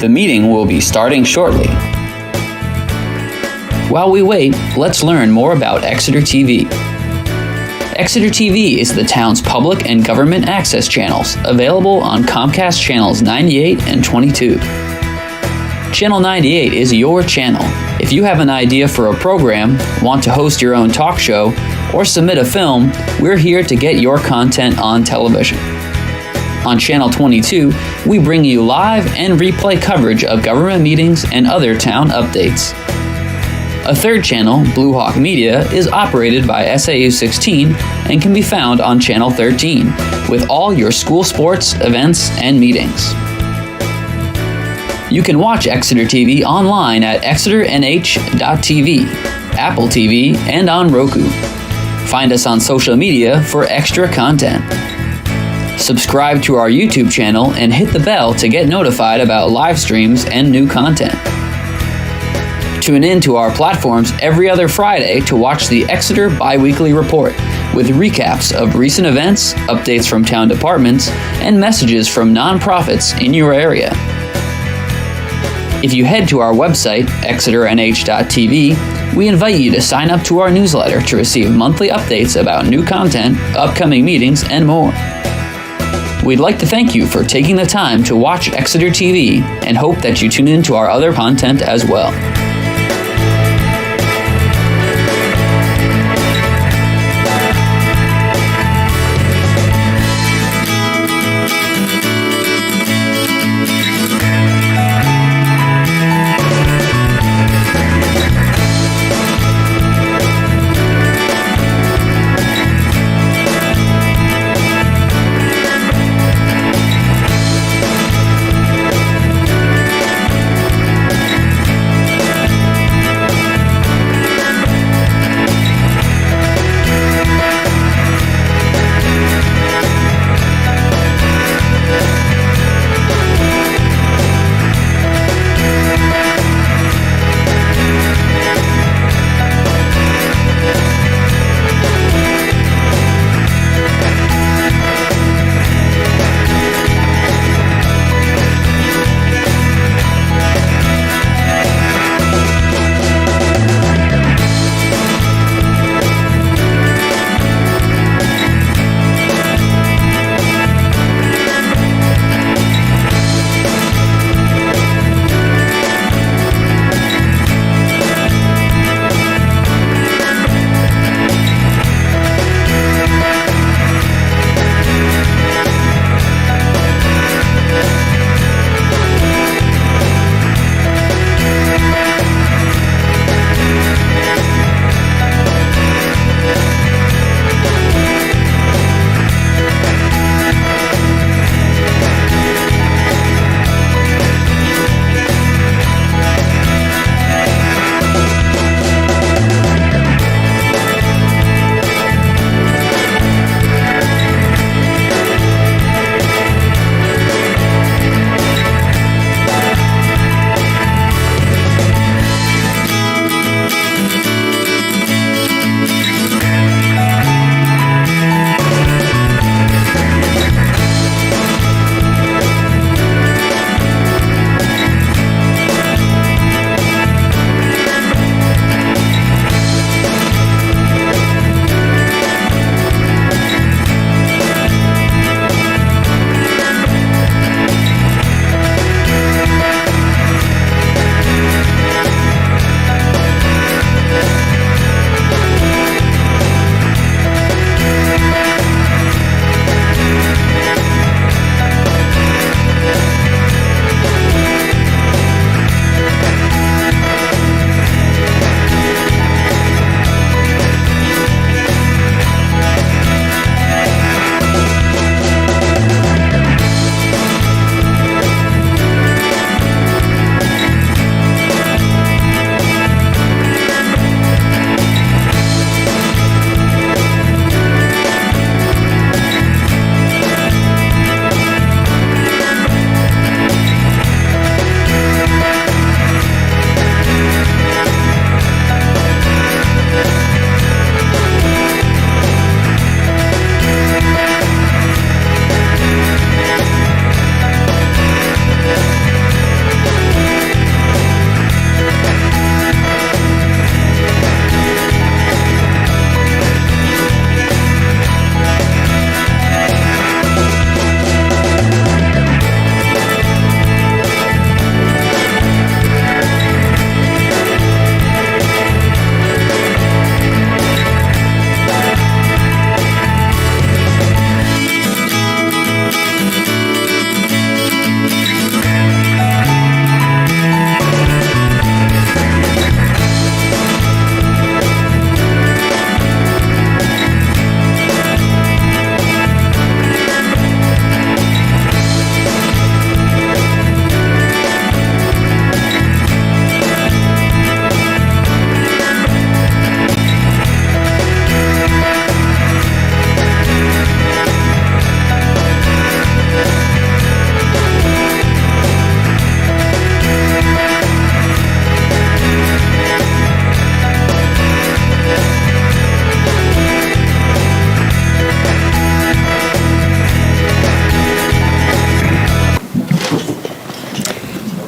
The meeting will be starting shortly. While we wait, let's learn more about Exeter TV. Exeter TV is the town's public and government access channels, available on Comcast channels 98 and 22. Channel 98 is your channel. If you have an idea for a program, want to host your own talk show, or submit a film, we're here to get your content on television. On Channel 22, we bring you live and replay coverage of government meetings and other town updates. A third channel, Blue Hawk Media, is operated by SAU 16 and can be found on Channel 13, with all your school sports, events, and meetings. You can watch Exeter TV online at exeternh.tv, Apple TV, and on Roku. Find us on social media for extra content. Subscribe to our YouTube channel and hit the bell to get notified about live streams and new content. Tune in to our platforms every other Friday to watch the Exeter Biweekly Report, with recaps of recent events, updates from town departments, and messages from nonprofits in your area. If you head to our website, exeternh.tv, we invite you to sign up to our newsletter to receive monthly updates about new content, upcoming meetings, and more. We'd like to thank you for taking the time to watch Exeter TV and hope that you tune in to our other content as well.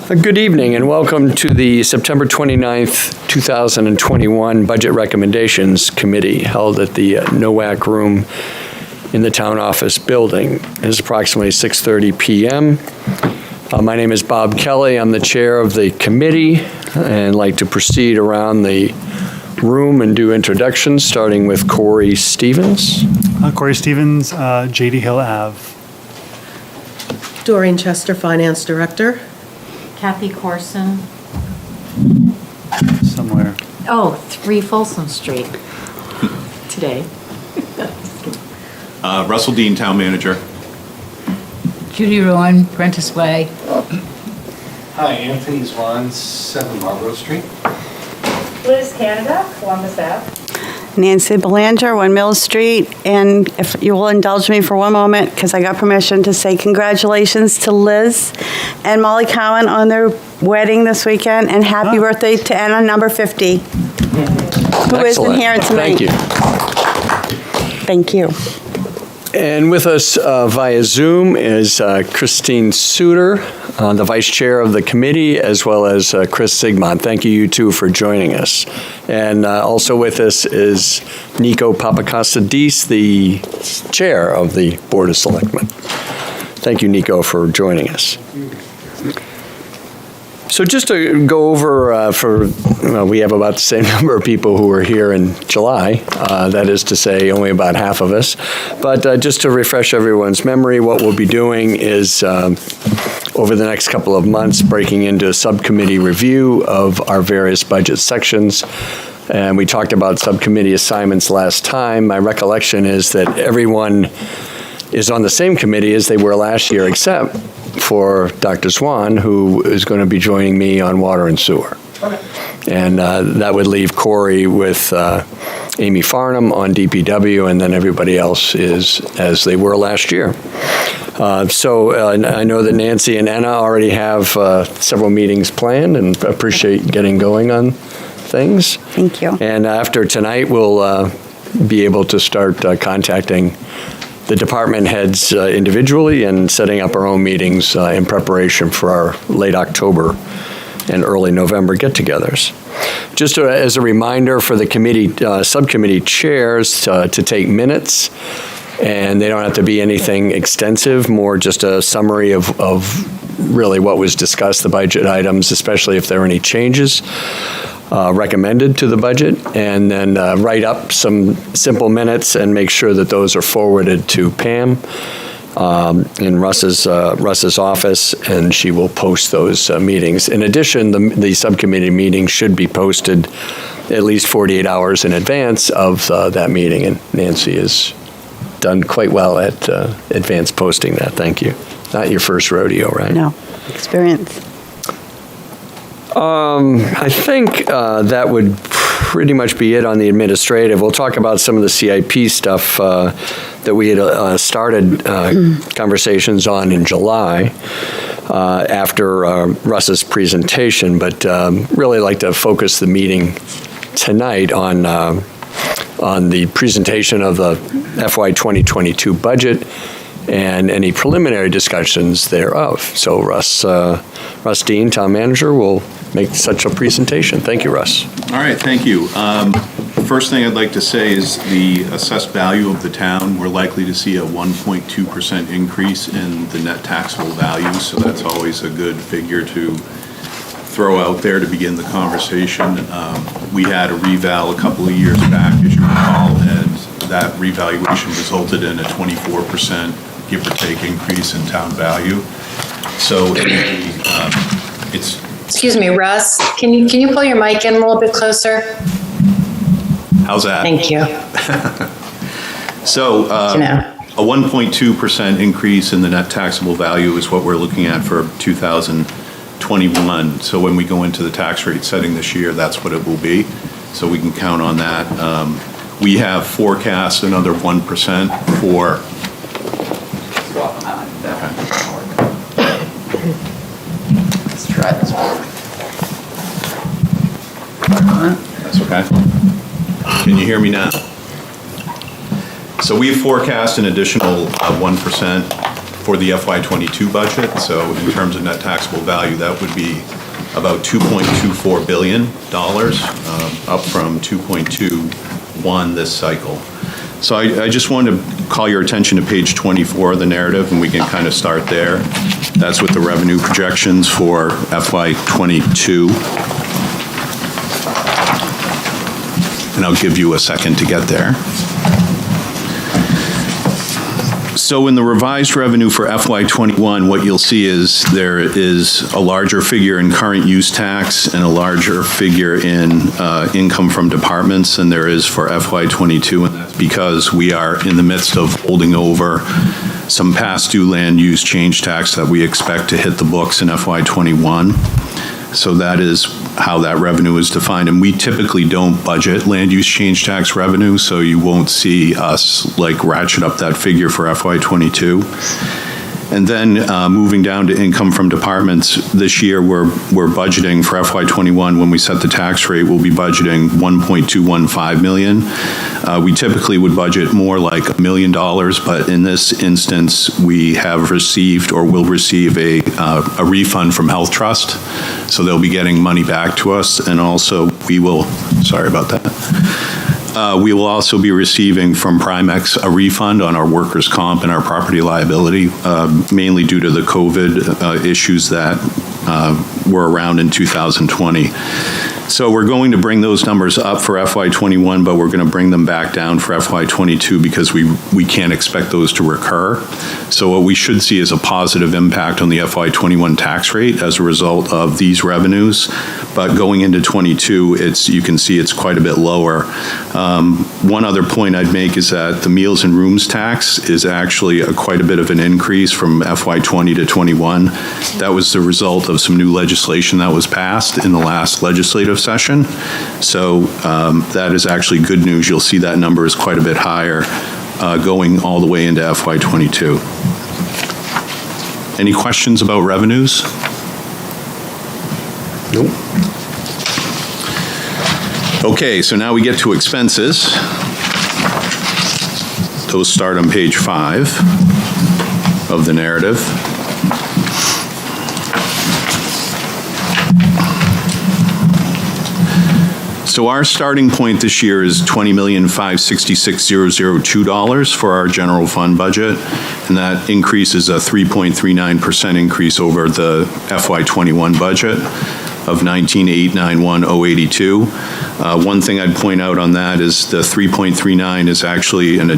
Good evening and welcome to the September 29th, 2021 Budget Recommendations Committee held at the NOAC room in the town office building. It is approximately 6:30 p.m. My name is Bob Kelly. I'm the chair of the committee and like to proceed around the room and do introductions, starting with Corey Stevens. Corey Stevens, JD Hill Ave. Doreen Chester, Finance Director. Kathy Corson. Somewhere. 3 Folsom Street today. Russell Dean, Town Manager. Judy Rowan, Prentice Way. Hi, Anthony Swan, 7 Marlborough Street. Liz Canada, Columbus Ave. Nancy Belanger, 1 Mill Street, and if you will indulge me for one moment, because I got permission to say congratulations to Liz and Molly Cowan on their wedding this weekend, and happy birthday to Anna, number 50, who isn't here tonight. Thank you. Thank you. And with us via Zoom is Christine Suter, the vice chair of the committee, as well as Chris Sigmund. Thank you two for joining us. And also with us is Nico Papakostadis, the chair of the Board of Selectmen. Thank you, Nico, for joining us. So just to go over, we have about the same number of people who were here in July. That is to say, only about half of us. But just to refresh everyone's memory, what we'll be doing is, over the next couple of months, breaking into a subcommittee review of our various budget sections. And we talked about subcommittee assignments last time. My recollection is that everyone is on the same committee as they were last year, except for Dr. Swan, who is going to be joining me on water and sewer. Okay. And that would leave Corey with Amy Farnham on DPW, and then everybody else is as they were last year. So I know that Nancy and Anna already have several meetings planned, and appreciate getting going on things. Thank you. And after tonight, we'll be able to start contacting the department heads individually and setting up our own meetings in preparation for our late October and early November get-togethers. Just as a reminder for the committee, subcommittee chairs to take minutes, and they don't have to be anything extensive, more just a summary of really what was discussed, the budget items, especially if there are any changes recommended to the budget, and then write up some simple minutes and make sure that those are forwarded to Pam in Russ's office, and she will post those meetings. In addition, the subcommittee meeting should be posted at least 48 hours in advance of that meeting, and Nancy has done quite well at advance posting that. Thank you. Not your first rodeo, right? No, experience. I think that would pretty much be it on the administrative. We'll talk about some of the CIP stuff that we had started conversations on in July after Russ's presentation, but really like to focus the meeting tonight on the presentation of the FY 2022 budget and any preliminary discussions thereof. So Russ Dean, Town Manager, will make such a presentation. Thank you, Russ. All right, thank you. First thing I'd like to say is the assessed value of the town. We're likely to see a 1.2% increase in the net taxable value, so that's always a good figure to throw out there to begin the conversation. We had a reval a couple of years back, as you recall, and that revaluation resulted in a 24% give or take increase in town value. So it's... Excuse me, Russ, can you pull your mic in a little bit closer? How's that? Thank you. So a 1.2% increase in the net taxable value is what we're looking at for 2021. So when we go into the tax rate setting this year, that's what it will be. So we can count on that. We have forecast another 1% for... Let's try this one. That's okay. Can you hear me now? So we forecast an additional 1% for the FY22 budget. So in terms of net taxable value, that would be about $2.24 billion, up from 2.21 this cycle. So I just wanted to call your attention to page 24 of the narrative, and we can kind of start there. That's with the revenue projections for FY22. And I'll give you a second to get there. So in the revised revenue for FY21, what you'll see is there is a larger figure in current use tax and a larger figure in income from departments than there is for FY22, and that's because we are in the midst of holding over some past due land use change tax that we expect to hit the books in FY21. So that is how that revenue is defined. And we typically don't budget land use change tax revenue, so you won't see us like ratchet up that figure for FY22. And then moving down to income from departments, this year we're budgeting for FY21, when we set the tax rate, we'll be budgeting $1.215 million. We typically would budget more like $1 million, but in this instance, we have received or will receive a refund from Health Trust. So they'll be getting money back to us, and also we will, sorry about that. We will also be receiving from Primex a refund on our workers' comp and our property liability, mainly due to the COVID issues that were around in 2020. So we're going to bring those numbers up for FY21, but we're going to bring them back down for FY22 because we can't expect those to recur. So what we should see is a positive impact on the FY21 tax rate as a result of these revenues. But going into 22, you can see it's quite a bit lower. One other point I'd make is that the meals and rooms tax is actually quite a bit of an increase from FY20 to 21. That was the result of some new legislation that was passed in the last legislative session. So that is actually good news. You'll see that number is quite a bit higher going all the way into FY22. Any questions about revenues? Nope. Okay, so now we get to expenses. Those start on page 5 of the narrative. So our starting point this year is $20,566,002 for our general fund budget, and that increase is a 3.39% increase over the FY21 budget of $19,891,082. One thing I'd point out on that is the 3.39 is actually a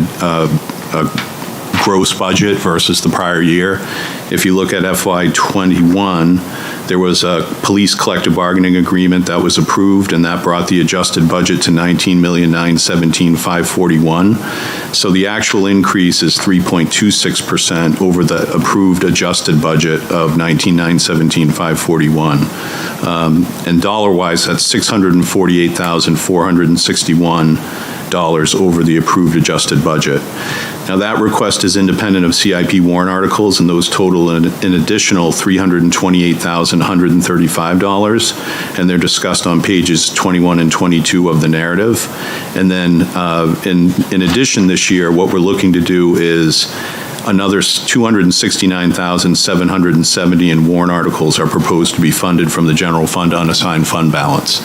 gross budget versus the prior year. If you look at FY21, there was a police collective bargaining agreement that was approved, and that brought the adjusted budget to $19,917,541. So the actual increase is 3.26% over the approved adjusted budget of $19,917,541. And dollar-wise, that's $648,461 over the approved adjusted budget. Now that request is independent of CIP warrant articles, and those total an additional $328,135, and they're discussed on pages 21 and 22 of the narrative. And then in addition this year, what we're looking to do is another $269,770 in warrant articles are proposed to be funded from the general fund unassigned fund balance.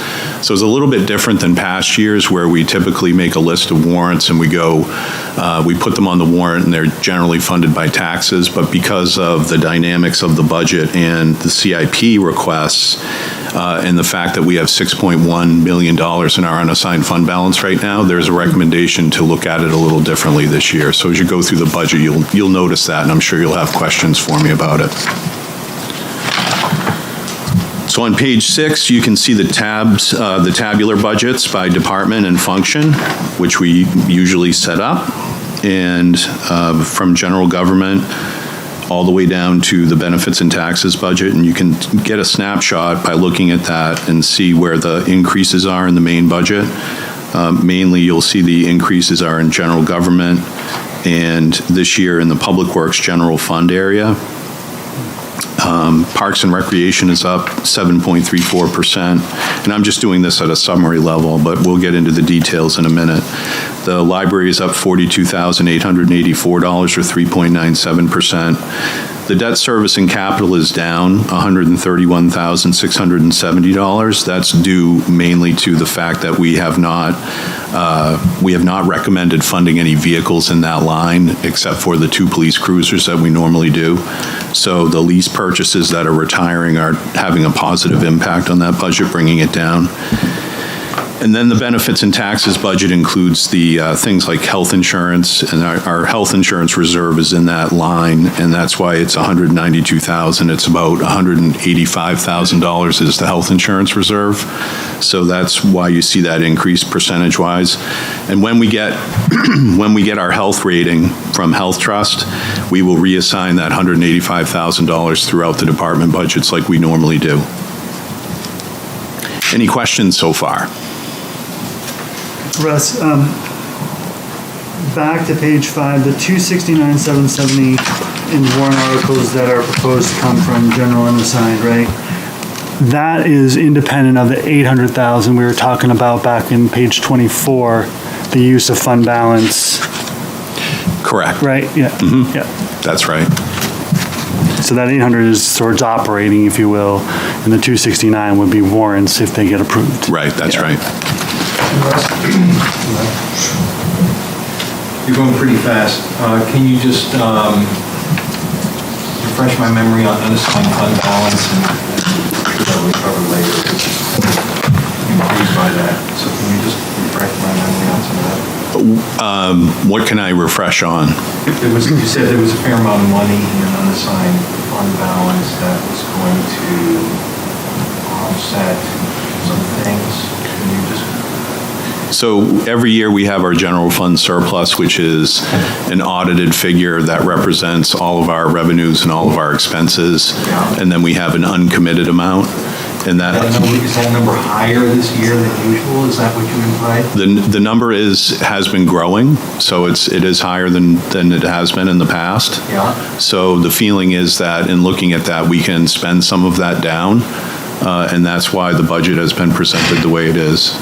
So it's a little bit different than past years where we typically make a list of warrants and we put them on the warrant and they're generally funded by taxes. But because of the dynamics of the budget and the CIP requests, and the fact that we have $6.1 million in our unassigned fund balance right now, there's a recommendation to look at it a little differently this year. So as you go through the budget, you'll notice that, and I'm sure you'll have questions for me about it. So on page 6, you can see the tabs, the tabular budgets by department and function, which we usually set up, and from general government all the way down to the benefits and taxes budget, and you can get a snapshot by looking at that and see where the increases are in the main budget. Mainly, you'll see the increases are in general government, and this year in the Public Works General Fund area. Parks and Recreation is up 7.34%. And I'm just doing this at a summary level, but we'll get into the details in a minute. The library is up $42,884, or 3.97%. The debt service and capital is down $131,670. That's due mainly to the fact that we have not recommended funding any vehicles in that line, except for the 2 police cruisers that we normally do. So the lease purchases that are retiring are having a positive impact on that budget, bringing it down. And then the benefits and taxes budget includes the things like health insurance, and our health insurance reserve is in that line, and that's why it's $192,000. It's about $185,000 is the health insurance reserve. So that's why you see that increase percentage-wise. And when we get our health rating from Health Trust, we will reassign that $185,000 throughout the department budgets like we normally do. Any questions so far? Russ, back to page 5, the 269,770 in warrant articles that are proposed to come from general unassigned, right? That is independent of the 800,000 we were talking about back in page 24, the use of fund balance. Correct. Right? Yeah. Mm-hmm. Yeah. That's right. So that 800 is towards operating, if you will, and the 269 would be warrants if they get approved. Right, that's right. You're going pretty fast. Can you just refresh my memory on unassigned fund balance and recover later? Increased by that. So can you just refresh my memory on some of that? What can I refresh on? You said there was a fair amount of money in unassigned fund balance that was going to offset some things. Can you just... So every year we have our general fund surplus, which is an audited figure that represents all of our revenues and all of our expenses. And then we have an uncommitted amount. And that is that number higher this year than usual? Is that what you implied? the number has been growing, so it is higher than it has been in the past. Yeah. So the feeling is that in looking at that, we can spend some of that down, and that's why the budget has been presented the way it is.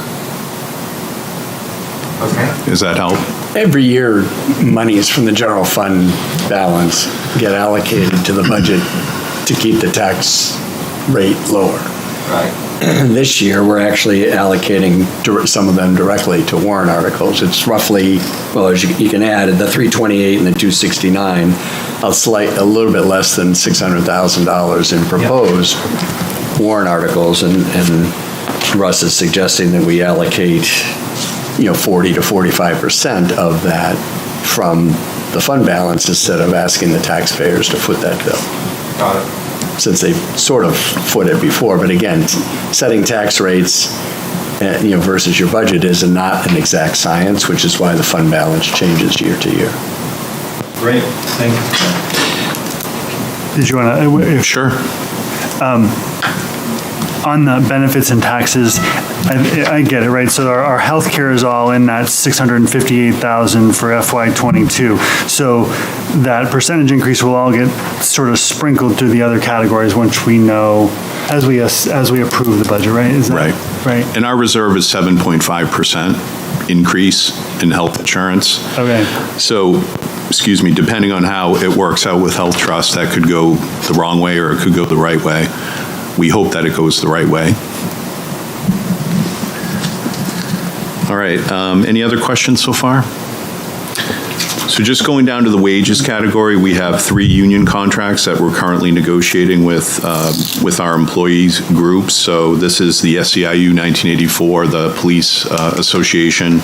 Okay. Does that help? Every year, monies from the general fund balance get allocated to the budget to keep the tax rate lower. Right. This year, we're actually allocating some of them directly to warrant articles. It's roughly, well, as you can add, the 328 and the 269, a little bit less than $600,000 in proposed warrant articles, and Russ is suggesting that we allocate 40 to 45% of that from the fund balance instead of asking the taxpayers to foot that bill. Got it. Since they sort of footed before, but again, setting tax rates, versus your budget is not an exact science, which is why the fund balance changes year to year. Great, thank you. Did you want to? Sure. On the benefits and taxes, I get it, right? So our healthcare is all in that $658,000 for FY22. So that percentage increase will all get sort of sprinkled through the other categories once we know as we approve the budget, right? Is that right? And our reserve is 7.5% increase in health insurance. Okay. So, depending on how it works out with Health Trust, that could go the wrong way or it could go the right way. We hope that it goes the right way. All right, any other questions so far? So just going down to the wages category, we have 3 union contracts that we're currently negotiating with our employees groups. So this is the SEIU 1984, the Police Association,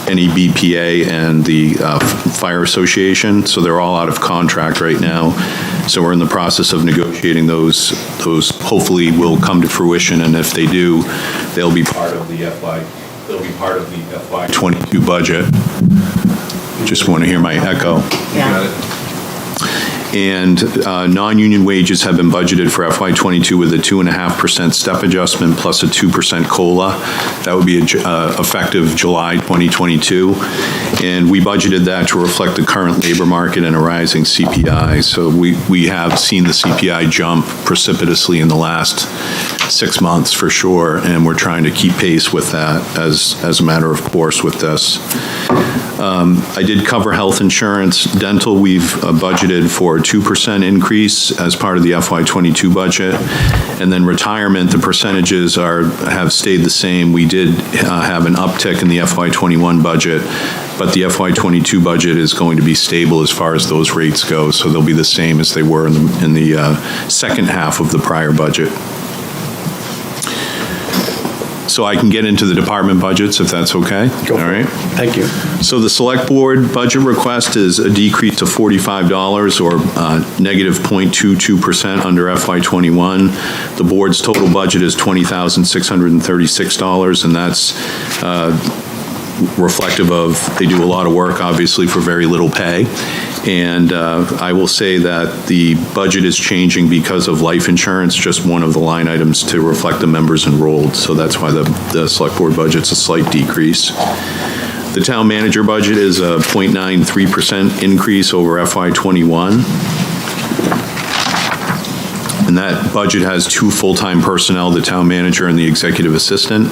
NEBPA, and the Fire Association. So they're all out of contract right now. So we're in the process of negotiating those. Those hopefully will come to fruition, and if they do, they'll be part of the FY22 budget. Just want to hear my echo. Yeah. And non-union wages have been budgeted for FY22 with a 2.5% step adjustment plus a 2% COLA. That would be effective July 2022. And we budgeted that to reflect the current labor market and a rising CPI. So we have seen the CPI jump precipitously in the last 6 months for sure, and we're trying to keep pace with that as a matter of course with this. I did cover health insurance. Dental, we've budgeted for a 2% increase as part of the FY22 budget. And then retirement, the percentages have stayed the same. We did have an uptick in the FY21 budget, but the FY22 budget is going to be stable as far as those rates go. So they'll be the same as they were in the second half of the prior budget. So I can get into the department budgets if that's okay? Go for it. Thank you. So the select board budget request is a decrease of $45 or negative 0.22% under FY21. The board's total budget is $20,636, and that's reflective of, they do a lot of work, obviously, for very little pay. And I will say that the budget is changing because of life insurance, just one of the line items to reflect the members enrolled. So that's why the select board budget's a slight decrease. The town manager budget is a 0.93% increase over FY21. And that budget has 2 full-time personnel, the town manager and the executive assistant.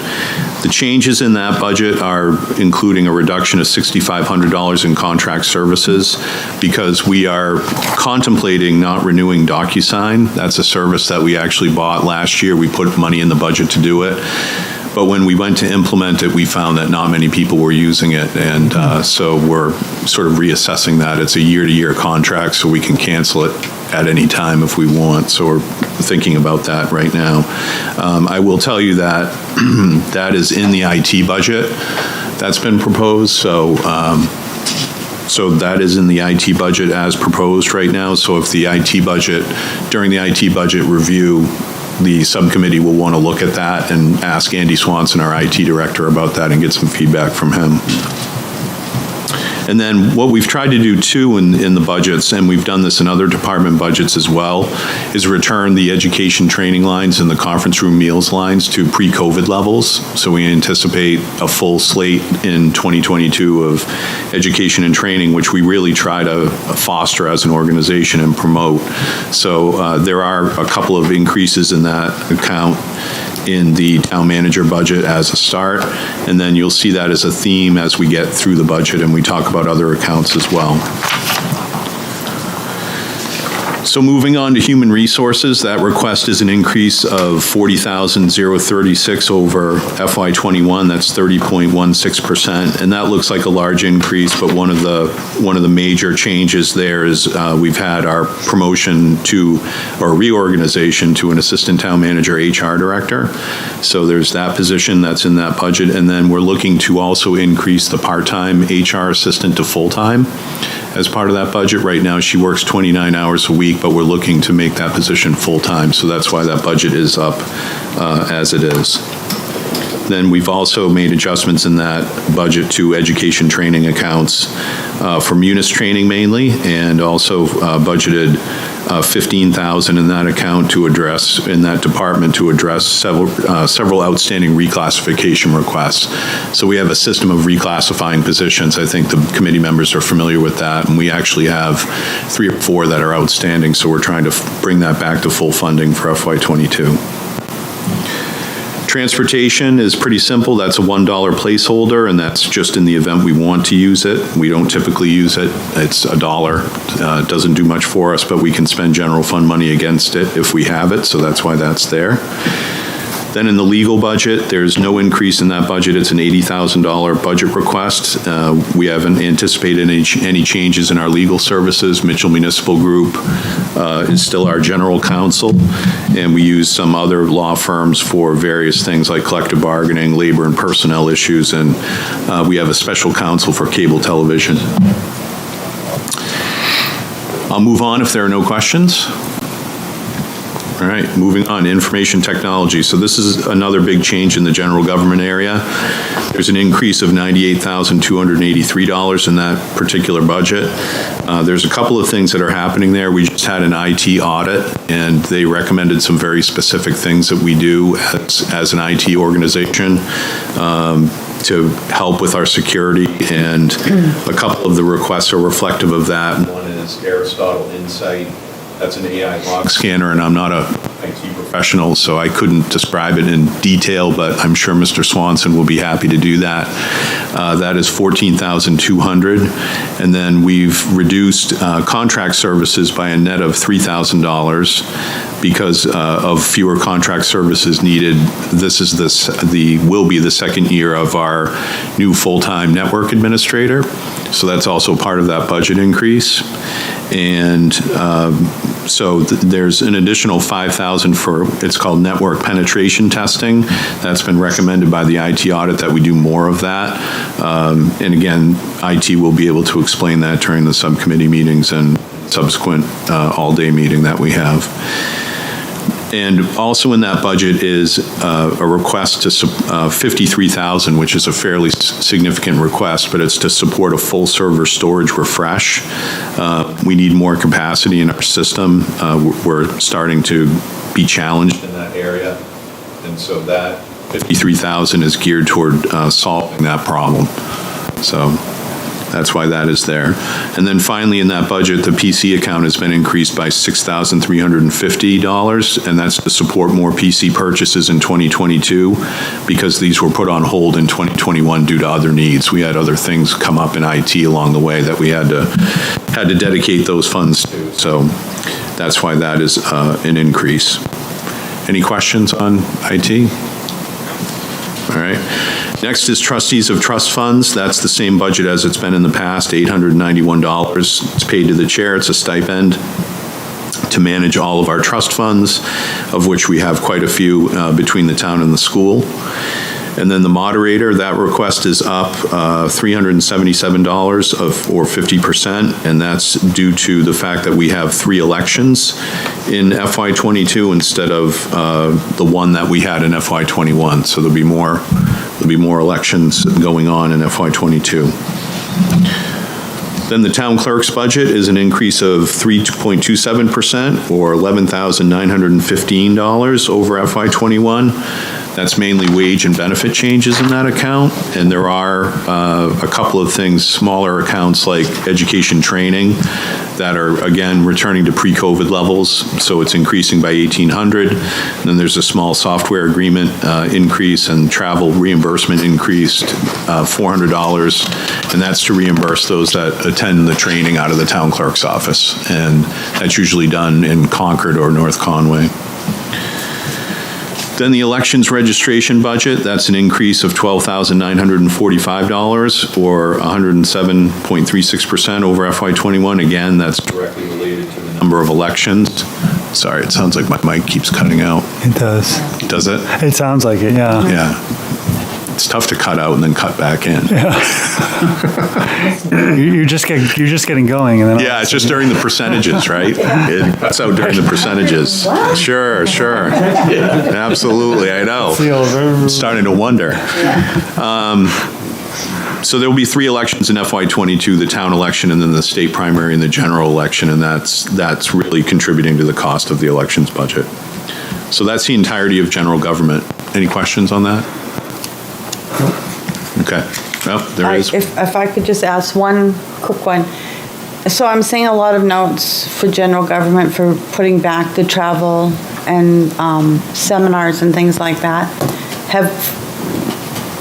The changes in that budget are including a reduction of $6,500 in contract services because we are contemplating not renewing DocuSign. That's a service that we actually bought last year. We put money in the budget to do it. But when we went to implement it, we found that not many people were using it, and so we're sort of reassessing that. It's a year-to-year contract, so we can cancel it at any time if we want, so we're thinking about that right now. I will tell you that that is in the IT budget that's been proposed, so that is in the IT budget as proposed right now. So if the IT budget, during the IT budget review, the subcommittee will want to look at that and ask Andy Swanson, our IT director, about that and get some feedback from him. And then what we've tried to do too in the budgets, and we've done this in other department budgets as well, is return the education training lines and the conference room meals lines to pre-COVID levels. So we anticipate a full slate in 2022 of education and training, which we really try to foster as an organization and promote. So there are a couple of increases in that account in the town manager budget as a start, and then you'll see that as a theme as we get through the budget and we talk about other accounts as well. So moving on to human resources, that request is an increase of $40,036 over FY21. That's 30.16%, and that looks like a large increase. But one of the major changes there is we've had our promotion to, or reorganization to, an assistant town manager HR director. So there's that position that's in that budget, and then we're looking to also increase the part-time HR assistant to full-time as part of that budget. Right now, she works 29 hours a week, but we're looking to make that position full-time, so that's why that budget is up as it is. Then we've also made adjustments in that budget to education training accounts for Munis training mainly, and also budgeted $15,000 in that account to address, in that department, to address several outstanding reclassification requests. So we have a system of reclassifying positions. I think the committee members are familiar with that, and we actually have 3 or 4 that are outstanding, so we're trying to bring that back to full funding for FY22. Transportation is pretty simple. That's a $1 placeholder, and that's just in the event we want to use it. We don't typically use it. It's $1. It doesn't do much for us, but we can spend general fund money against it if we have it, so that's why that's there. Then in the legal budget, there's no increase in that budget. It's an $80,000 budget request. We haven't anticipated any changes in our legal services. Mitchell Municipal Group is still our general counsel, and we use some other law firms for various things like collective bargaining, labor and personnel issues, and we have a special counsel for cable television. I'll move on if there are no questions. All right, moving on, information technology. So this is another big change in the general government area. There's an increase of $98,283 in that particular budget. There's a couple of things that are happening there. We just had an IT audit, and they recommended some very specific things that we do as an IT organization to help with our security, and a couple of the requests are reflective of that. One is Aristotle Insight. That's an AI log scanner, and I'm not a IT professional, so I couldn't describe it in detail, but I'm sure Mr. Swanson will be happy to do that. That is $14,200, and then we've reduced contract services by a net of $3,000 because of fewer contract services needed. This is will be the second year of our new full-time network administrator, so that's also part of that budget increase. And so there's an additional $5,000 for, it's called network penetration testing. That's been recommended by the IT audit that we do more of that. And again, IT will be able to explain that during the subcommittee meetings and subsequent all-day meeting that we have. And also in that budget is a request to $53,000, which is a fairly significant request, but it's to support a full server storage refresh. We need more capacity in our system. We're starting to be challenged in that area, and so that $53,000 is geared toward solving that problem. So that's why that is there. And then finally, in that budget, the PC account has been increased by $6,350, and that's to support more PC purchases in 2022, because these were put on hold in 2021 due to other needs. We had other things come up in IT along the way that we had to dedicate those funds to. So that's why that is an increase. Any questions on IT? All right. Next is trustees of trust funds. That's the same budget as it's been in the past, $891. It's paid to the chair. It's a stipend to manage all of our trust funds, of which we have quite a few between the town and the school. And then the moderator, that request is up $377 or 50%, and that's due to the fact that we have 3 elections in FY22 instead of the one that we had in FY21. So there'll be more elections going on in FY22. Then the town clerk's budget is an increase of 3.27% or $11,915 over FY21. That's mainly wage and benefit changes in that account, and there are a couple of things, smaller accounts like education training that are, again, returning to pre-COVID levels, so it's increasing by $1,800. And then there's a small software agreement increase, and travel reimbursement increased $400, and that's to reimburse those that attend the training out of the town clerk's office, and that's usually done in Concord or North Conway. Then the elections registration budget, that's an increase of $12,945 or 107.36% over FY21. Again, that's directly related to the number of elections. Sorry, it sounds like my mic keeps cutting out. It does. Does it? It sounds like it, yeah. Yeah. It's tough to cut out and then cut back in. Yeah. you're just getting going, and then yeah, it's just during the percentages, right? It cuts out during the percentages. Sure. Absolutely, I know. I'm starting to wonder. So there will be 3 elections in FY22, the town election and then the state primary and the general election, and that's really contributing to the cost of the elections budget. So that's the entirety of general government. Any questions on that? Okay. Well, there is. If I could just ask one quick one. So I'm seeing a lot of notes for general government for putting back the travel and seminars and things like that. Have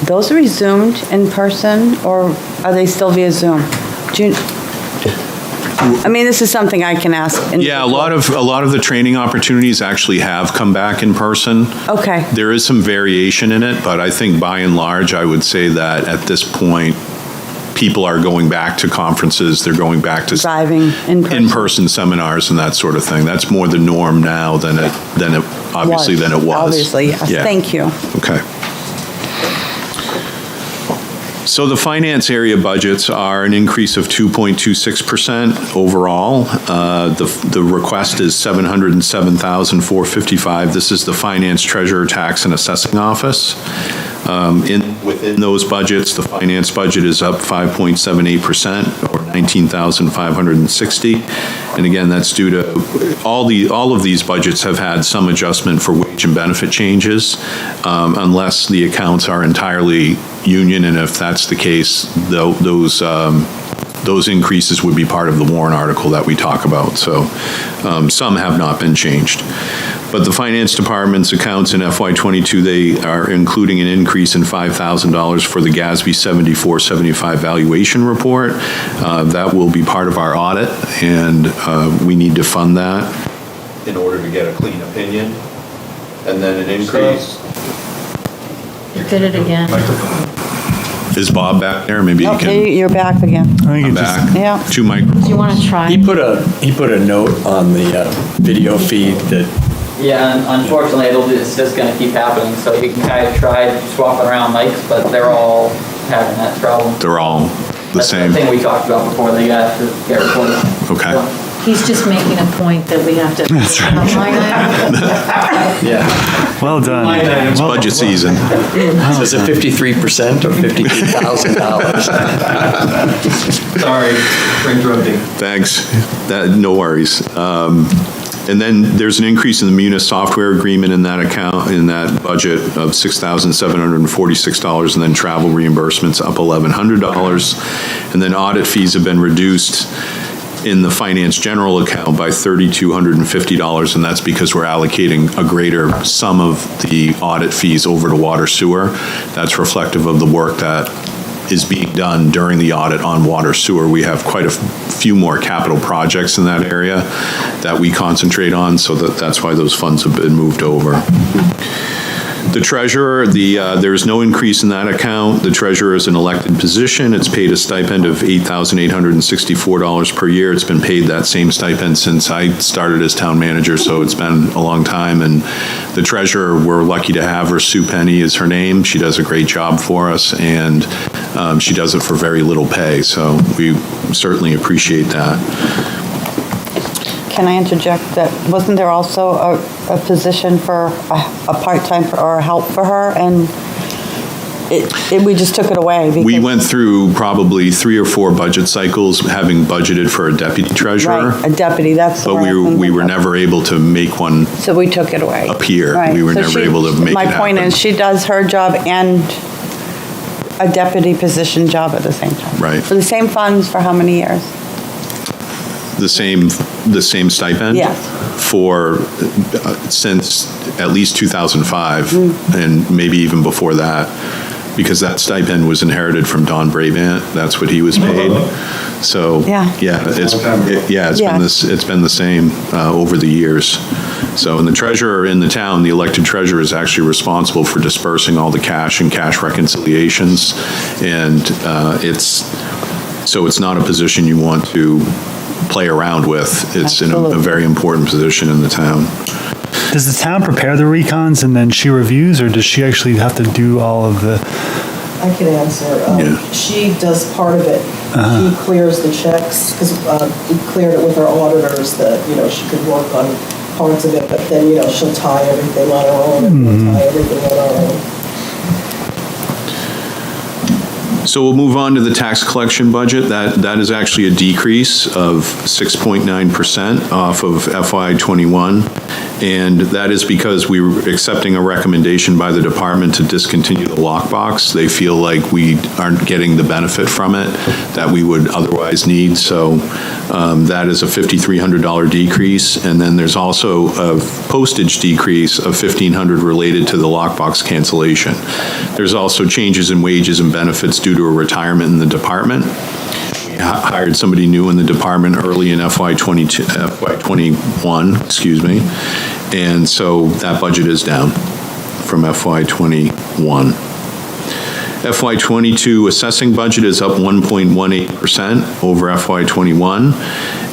those resumed in person, or are they still via Zoom? I mean, this is something I can ask. Yeah, a lot of the training opportunities actually have come back in person. Okay. There is some variation in it, but I think by and large, I would say that at this point, people are going back to conferences. They're going back to driving in-person seminars and that sort of thing. That's more the norm now than it was. Obviously, yes. Yeah. Thank you. Okay. So the finance area budgets are an increase of 2.26% overall. The request is $707,455. This is the finance, treasurer, tax, and assessing office. Within those budgets, the finance budget is up 5.78%, or $19,560. And again, that's due to all of these budgets have had some adjustment for wage and benefit changes, unless the accounts are entirely union, and if that's the case, those increases would be part of the warrant article that we talk about. So some have not been changed. But the finance department's accounts in FY22, they are including an increase in $5,000 for the GASB 7475 valuation report. That will be part of our audit, and we need to fund that in order to get a clean opinion. And then an increase. You did it again. Is Bob back there? Maybe he can. Okay, you're back again. I'm back. Yeah. 2 microphones. Do you want to try? He put a note on the video feed that Yeah, unfortunately, it's just going to keep happening. So you can kind of try swapping around mics, but they're all having that problem. They're all the same. That's the thing we talked about before they got to get recorded. Okay. He's just making a point that we have to. That's right. yeah, Well done. It's budget season. is it 53% or $52,000? Sorry for interrupting. Thanks. No worries. And then there's an increase in the Munis software agreement in that account, in that budget of $6,746, and then travel reimbursements up $1,100. And then audit fees have been reduced in the finance general account by $3,250, and that's because we're allocating a greater sum of the audit fees over to water sewer. That's reflective of the work that is being done during the audit on water sewer. We have quite a few more capital projects in that area that we concentrate on, so that's why those funds have been moved over. The treasurer, there's no increase in that account. The treasurer is an elected position. It's paid a stipend of $8,864 per year. It's been paid that same stipend since I started as town manager, so it's been a long time. And the treasurer, we're lucky to have her. Sue Penny is her name. She does a great job for us, and she does it for very little pay, so we certainly appreciate that. Can I interject that, wasn't there also a position for a part-time or help for her, and we just took it away? We went through probably 3 or 4 budget cycles having budgeted for a deputy treasurer. Right, a deputy, that's the But word. we were never able to make one So we took it away. appear. Right. We were So never able to make it happen. My point is, she does her job and a deputy position job at the same time. Right. For the same funds for how many years? The same stipend? Yes. For, since at least 2005, and maybe even before that, because that stipend was inherited from Don Bravant. That's what he was paid. So, it's been the same over the years. So, and the treasurer in the town, the elected treasurer, is actually responsible for dispersing all the cash and cash reconciliations, and it's not a position you want to play around with. It's in a very important position in the town. Does the town prepare the recons and then she reviews, or does she actually have to do all of the? I can answer. Yeah. She does part of it. She clears the checks, because we cleared it with our auditors that, she could work on parts of it, but then, she'll tie everything on her own, and we'll tie everything on our own. So we'll move on to the tax collection budget. That is actually a decrease of 6.9% off of FY21. And that is because we were accepting a recommendation by the department to discontinue the lockbox. They feel like we aren't getting the benefit from it that we would otherwise need. So that is a $5,300 decrease. And then there's also a postage decrease of $1,500 related to the lockbox cancellation. There's also changes in wages and benefits due to a retirement in the department. We hired somebody new in the department early in FY21, and so that budget is down from FY21. FY22 assessing budget is up 1.18% over FY21,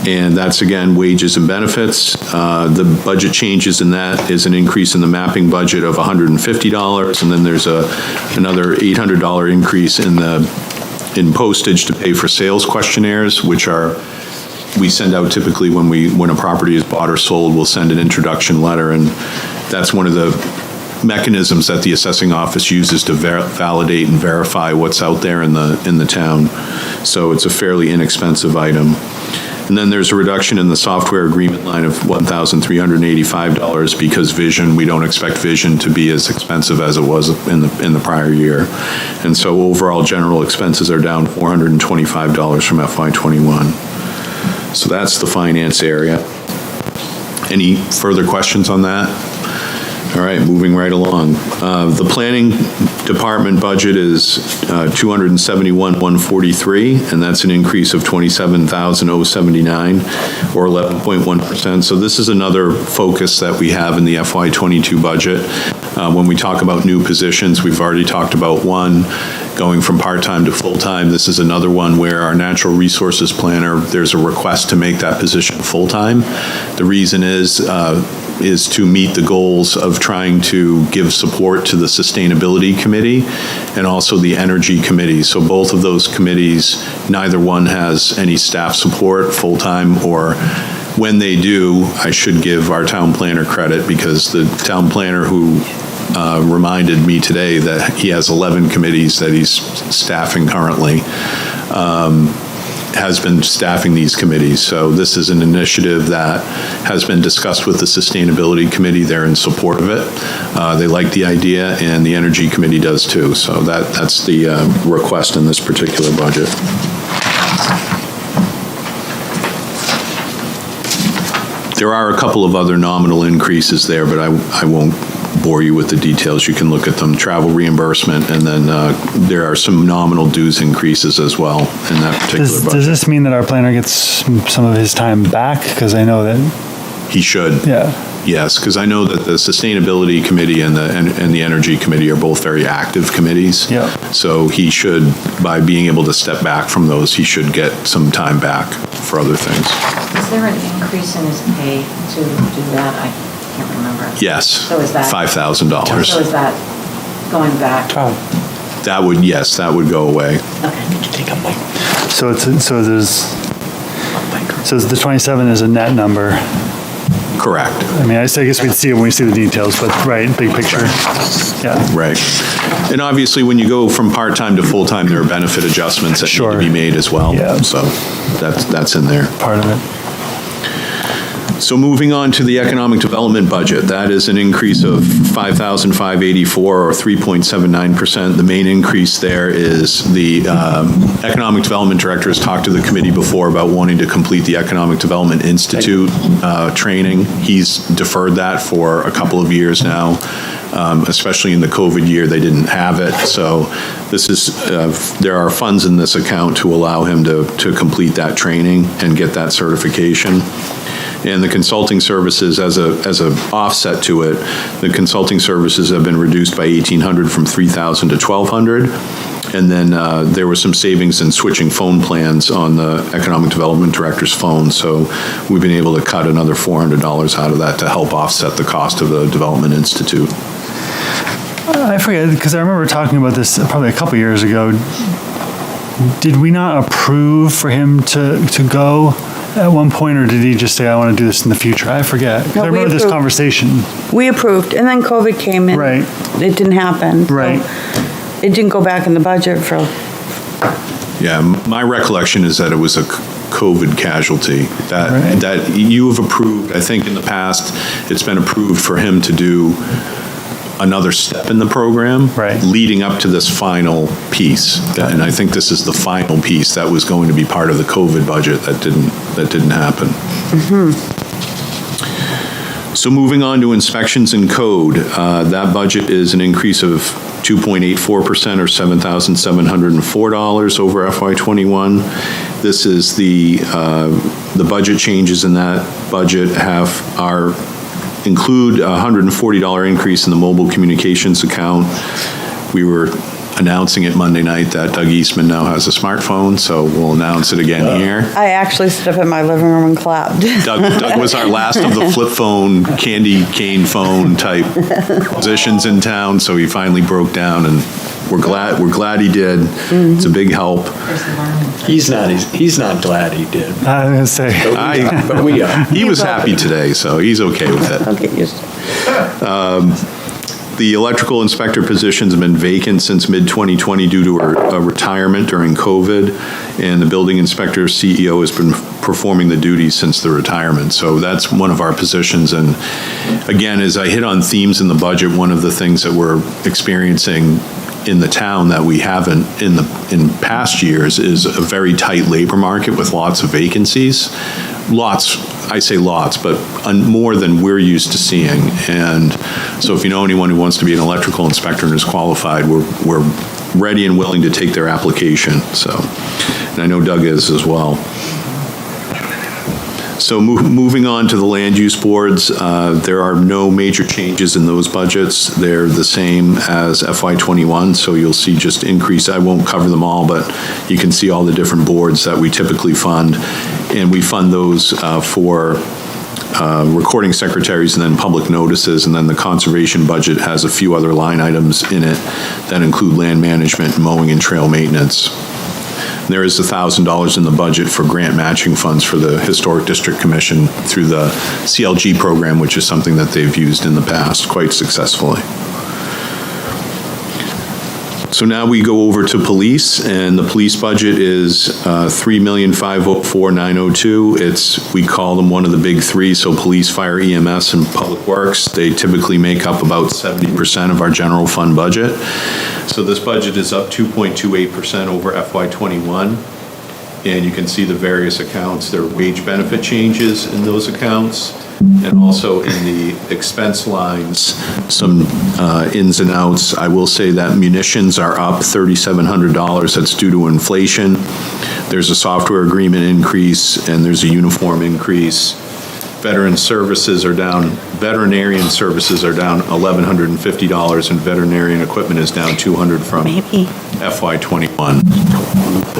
and that's again wages and benefits. The budget changes in that is an increase in the mapping budget of $150, and then there's another $800 increase in the in postage to pay for sales questionnaires, which we send out typically when a property is bought or sold. We'll send an introduction letter, and that's one of the mechanisms that the assessing office uses to validate and verify what's out there in the town. So it's a fairly inexpensive item. And then there's a reduction in the software agreement line of $1,385 because we don't expect Vision to be as expensive as it was in the prior year. And so overall general expenses are down $425 from FY21. So that's the finance area. Any further questions on that? All right, moving right along. The planning department budget is $271,143, and that's an increase of $27,079, or 11.1%. So this is another focus that we have in the FY22 budget. When we talk about new positions, we've already talked about one going from part-time to full-time. This is another one where our natural resources planner, there's a request to make that position full-time. The reason is to meet the goals of trying to give support to the Sustainability Committee and also the Energy Committee. So both of those committees, neither one has any staff support full-time, or when they do, I should give our town planner credit, because the town planner who reminded me today that he has 11 committees that he's staffing currently, has been staffing these committees. So this is an initiative that has been discussed with the Sustainability Committee. They're in support of it. They like the idea, and the Energy Committee does too. So that's the request in this particular budget. There are a couple of other nominal increases there, but I won't bore you with the details. You can look at them. Travel reimbursement, and then there are some nominal dues increases as well in that particular budget. Does this mean that our planner gets some of his time back? Because I know that he should. Yeah. Yes, because I know that the Sustainability Committee and the Energy Committee are both very active committees. Yeah. So he should, by being able to step back from those, he should get some time back for other things. Is there an increase in his pay to do that? I can't remember. Yes. So is that $5,000. So is that going back? That would go away. Okay. So the 27 is a net number. Correct. I mean, I guess we'd see it when we see the details, but right, big picture. Yeah. Right. And obviously, when you go from part-time to full-time, there are benefit adjustments that need to be made as well. Yeah. So that's in there. Part of it. So moving on to the economic development budget, that is an increase of $5,584, or 3.79%. The main increase there is the economic development director has talked to the committee before about wanting to complete the Economic Development Institute training. He's deferred that for a couple of years now, especially in the COVID year, they didn't have it. So this is, there are funds in this account to allow him to complete that training and get that certification. And the consulting services, as a offset to it, the consulting services have been reduced by $1,800 from $3,000 to $1,200. And then there was some savings in switching phone plans on the Economic Development Director's phone. So we've been able to cut another $400 out of that to help offset the cost of the Development Institute. I forget, because I remember talking about this probably a couple years ago. Did we not approve for him to go at one point, or did he just say, I want to do this in the future? I forget. No, I remember this conversation. We approved, and then COVID came and Right. it didn't happen. So Right. it didn't go back in the budget for, Yeah, my recollection is that it was a COVID casualty Right. that you have approved. I think in the past, it's been approved for him to do another step in the program, Right. leading up to this final piece. And I think this is the final piece that was going to be part of the COVID budget that didn't happen. So moving on to inspections and code, that budget is an increase of 2.84%, or $7,704 over FY21. This is the budget changes in that budget include a $140 increase in the mobile communications account. We were announcing it Monday night that Doug Eastman now has a smartphone, so we'll announce it again here. I actually stood up in my living room and clapped. Doug was our last of the flip phone, candy cane phone type positions in town, so he finally broke down, and we're glad he did. It's a big help. He's not glad he did. I was going to say. But we are. He was happy today, so he's okay with it. I'll get used to it. The electrical inspector position's been vacant since mid-2020 due to a retirement during COVID, and the building inspector CEO has been performing the duties since the retirement. So that's one of our positions. And again, as I hit on themes in the budget, one of the things that we're experiencing in the town that we haven't in past years is a very tight labor market with lots of vacancies. I say lots, but more than we're used to seeing. And so if you know anyone who wants to be an electrical inspector and is qualified, we're ready and willing to take their application. So, and I know Doug is as well. So moving on to the land use boards, there are no major changes in those budgets. They're the same as FY21, so you'll see just increase. I won't cover them all, but you can see all the different boards that we typically fund. And we fund those for recording secretaries and then public notices, and then the conservation budget has a few other line items in it that include land management, mowing, and trail maintenance. There is $1,000 in the budget for grant matching funds for the Historic District Commission through the CLG program, which is something that they've used in the past quite successfully. So now we go over to police, and the police budget is $3,504,902. We call them one of the big three, so police, fire, EMS, and public works. They typically make up about 70% of our general fund budget. So this budget is up 2.28% over FY21. And you can see the various accounts. There are wage benefit changes in those accounts, and also in the expense lines, some ins and outs. I will say that munitions are up $3,700. That's due to inflation. There's a software agreement increase, and there's a uniform increase. Veterinarian services are down $1,150, and veterinarian equipment is down $200 from FY21.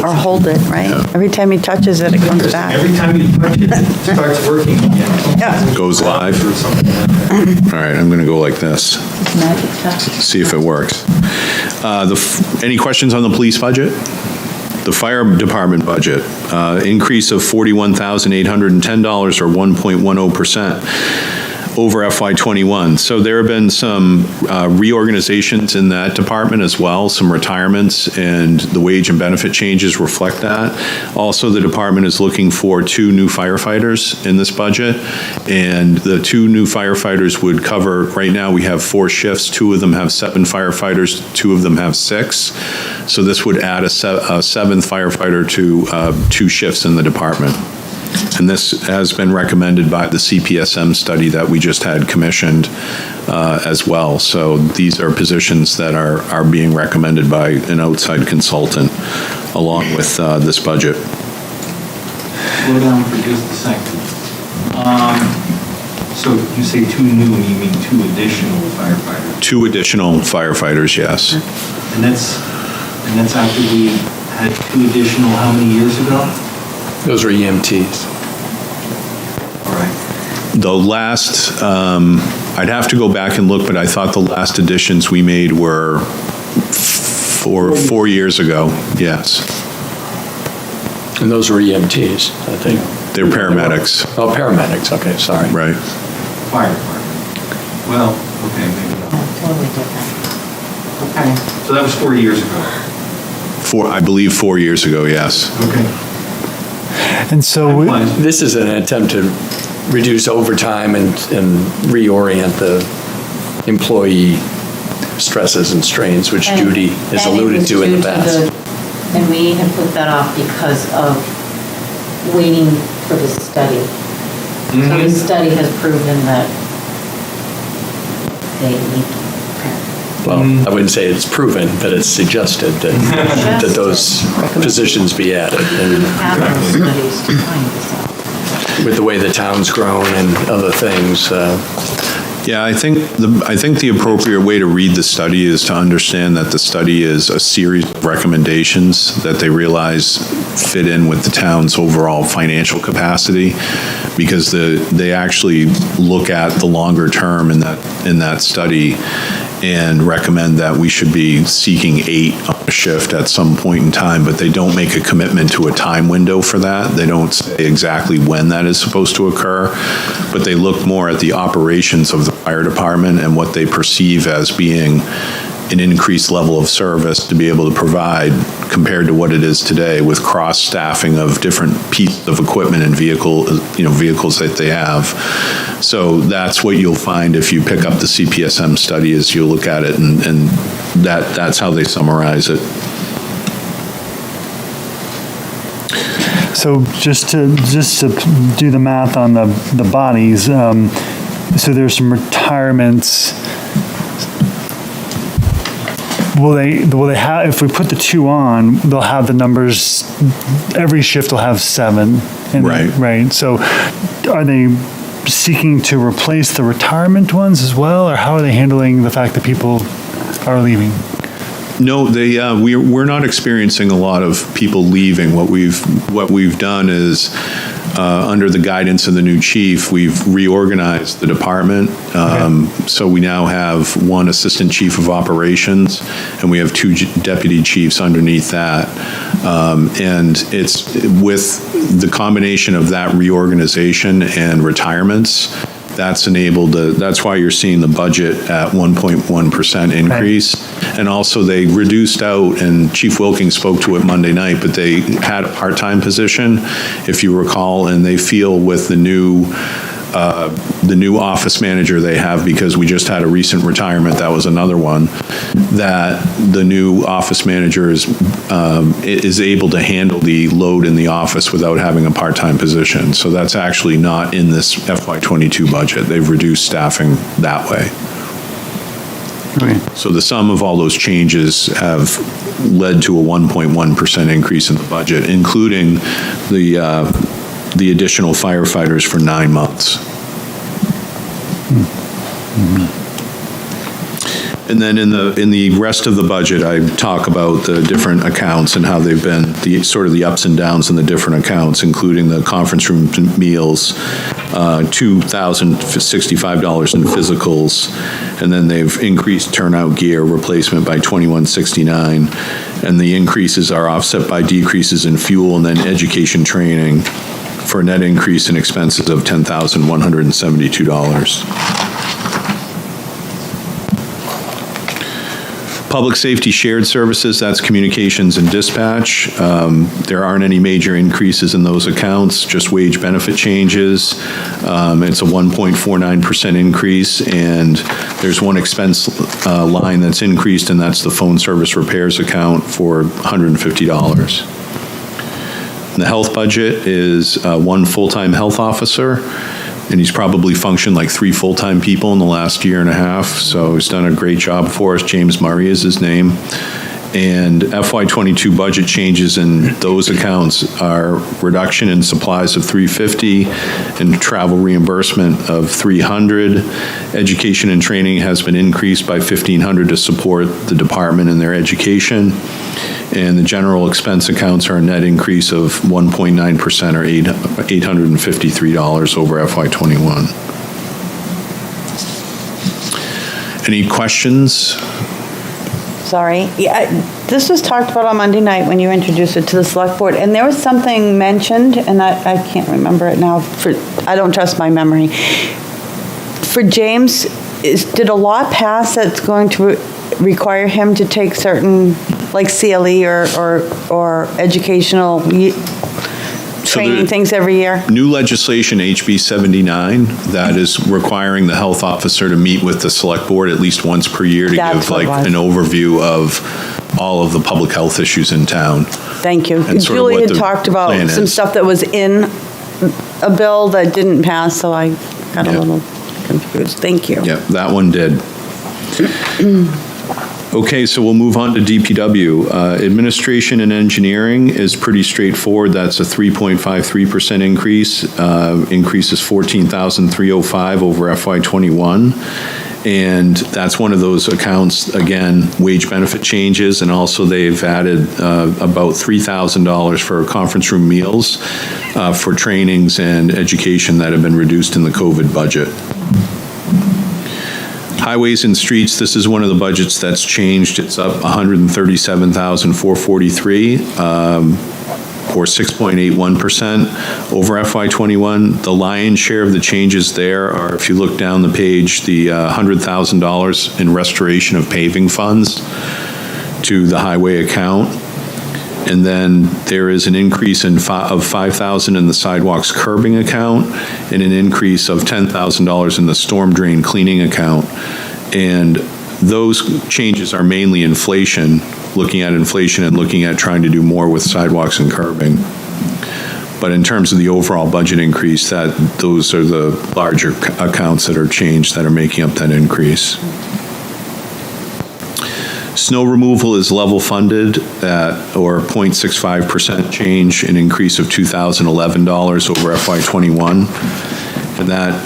Or hold it, right? Yeah. Every time he touches it, it comes back. Every time you touch it, it starts working again. Yeah. Goes live. All right, I'm going to go like this. See if it works. Any questions on the police budget? The fire department budget, increase of $41,810 or 1.10%. over FY21. So there have been some reorganizations in that department as well, some retirements, and the wage and benefit changes reflect that. Also, the department is looking for 2 new firefighters in this budget, and the 2 new firefighters would cover, right now we have 4 shifts, 2 of them have 7 firefighters, 2 of them have 6. So this would add a 7th firefighter to 2 shifts in the department. And this has been recommended by the CPSM study that we just had commissioned as well. So these are positions that are being recommended by an outside consultant along with this budget. Slow down for just a second. So you say 2 new, you mean 2 additional firefighters? 2 additional firefighters, yes. And that's after we had 2 additional how many years ago? Those are EMTs. All right. The last, I'd have to go back and look, but I thought the last additions we made were 4 years ago, yes. And those are EMTs, I think. They're paramedics. Oh, paramedics, okay, sorry. Right. Fire department. Well, okay, maybe not. Totally different. Okay. So that was 4 years ago. I believe 4 years ago, yes. Okay. And so, This is an attempt to reduce overtime and reorient the employee stresses and strains, which Judy has alluded to in the past. And we had put that off because of waiting for the study. So the study has proven that they need. Well, I wouldn't say it's proven, but it's suggested that those positions be added. And Have those studies to find this out. with the way the town's grown and other things, Yeah, I think the appropriate way to read the study is to understand that the study is a series of recommendations that they realize fit in with the town's overall financial capacity, because they actually look at the longer term in that study and recommend that we should be seeking 8 on a shift at some point in time, but they don't make a commitment to a time window for that. They don't say exactly when that is supposed to occur, but they look more at the operations of the fire department and what they perceive as being an increased level of service to be able to provide compared to what it is today, with cross-staffing of different pieces of equipment and vehicles that they have. So that's what you'll find if you pick up the CPSM study, is you'll look at it and that's how they summarize it. So just to do the math on the bodies, so there's some retirements. Will they have, if we put the 2 on, they'll have the numbers, every shift will have 7. Right. So are they seeking to replace the retirement ones as well, or how are they handling the fact that people are leaving? No, we're not experiencing a lot of people leaving. What we've done is, under the guidance of the new chief, we've reorganized the department. So we now have 1 assistant chief of operations, and we have 2 deputy chiefs underneath that. And it's with the combination of that reorganization and retirements, that's why you're seeing the budget at 1.1% increase. Right. And also they reduced out, and Chief Wilking spoke to it Monday night, but they had a part-time position, if you recall, and they feel with the new office manager they have, because we just had a recent retirement, that was another one, that the new office manager is able to handle the load in the office without having a part-time position. So that's actually not in this FY22 budget. They've reduced staffing that way. Okay. So the sum of all those changes have led to a 1.1% increase in the budget, including the additional firefighters for 9 months. Mm-hmm. And then in the rest of the budget, I talk about the different accounts and how they've been the ups and downs in the different accounts, including the conference room meals, $2,065 in physicals, and then they've increased turnout gear replacement by $2,169, and the increases are offset by decreases in fuel and then education training, for a net increase in expenses of $10,172. Public safety shared services, that's communications and dispatch. There aren't any major increases in those accounts, just wage benefit changes. It's a 1.49% increase, and there's one expense line that's increased, and that's the phone service repairs account for $150. The health budget is 1 full-time health officer, and he's probably functioned like 3 full-time people in the last year and a half, so he's done a great job for us. James Murray is his name. And FY22 budget changes in those accounts are reduction in supplies of $350 and travel reimbursement of $300. Education and training has been increased by $1,500 to support the department in their education. And the general expense accounts are a net increase of 1.9%, or $853 over FY21. Any questions? Sorry. Yeah, this was talked about on Monday night when you introduced it to the select board, and there was something mentioned, and I can't remember it now. I don't trust my memory. For James, did a law pass that's going to require him to take certain, like CLE or educational training things every year? New legislation, HB 79, that is requiring the health officer to meet with the select board at least once per year to give an overview of all of the public health issues in town. Thank you. Julie had talked about some stuff that was in a bill that didn't pass, so I got a little confused. Thank you. Yeah, that one did. Okay, so we'll move on to DPW. Administration and engineering is pretty straightforward. That's a 3.53% increase. Increase is $14,305 over FY21. And that's one of those accounts, again, wage benefit changes, and also they've added about $3,000 for conference room meals for trainings and education that have been reduced in the COVID budget. Highways and streets, this is one of the budgets that's changed. It's up $137,443, or 6.81% over FY21. The lion's share of the changes there are, if you look down the page, the $100,000 in restoration of paving funds to the highway account. And then there is an increase of $5,000 in the sidewalks curbing account and an increase of $10,000 in the storm drain cleaning account. And those changes are mainly inflation, looking at inflation and looking at trying to do more with sidewalks and curbing. But in terms of the overall budget increase, those are the larger accounts that are changed that are making up that increase. Snow removal is level funded at, or 0.65% change, an increase of $2,011 over FY21. And that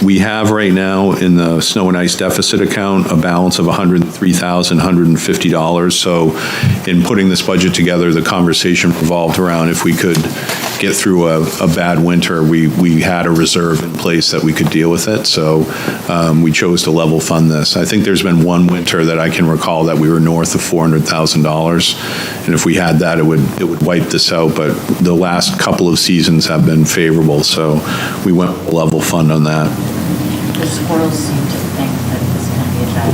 we have right now in the snow and ice deficit account a balance of $103,150. So in putting this budget together, the conversation revolved around if we could get through a bad winter, we had a reserve in place that we could deal with it. So we chose to level fund this. I think there's been one winter that I can recall that we were north of $400,000. And if we had that, it would wipe this out. But the last couple of seasons have been favorable. So we went with a level fund on that. The squirrels seem to think that it's going to be a bad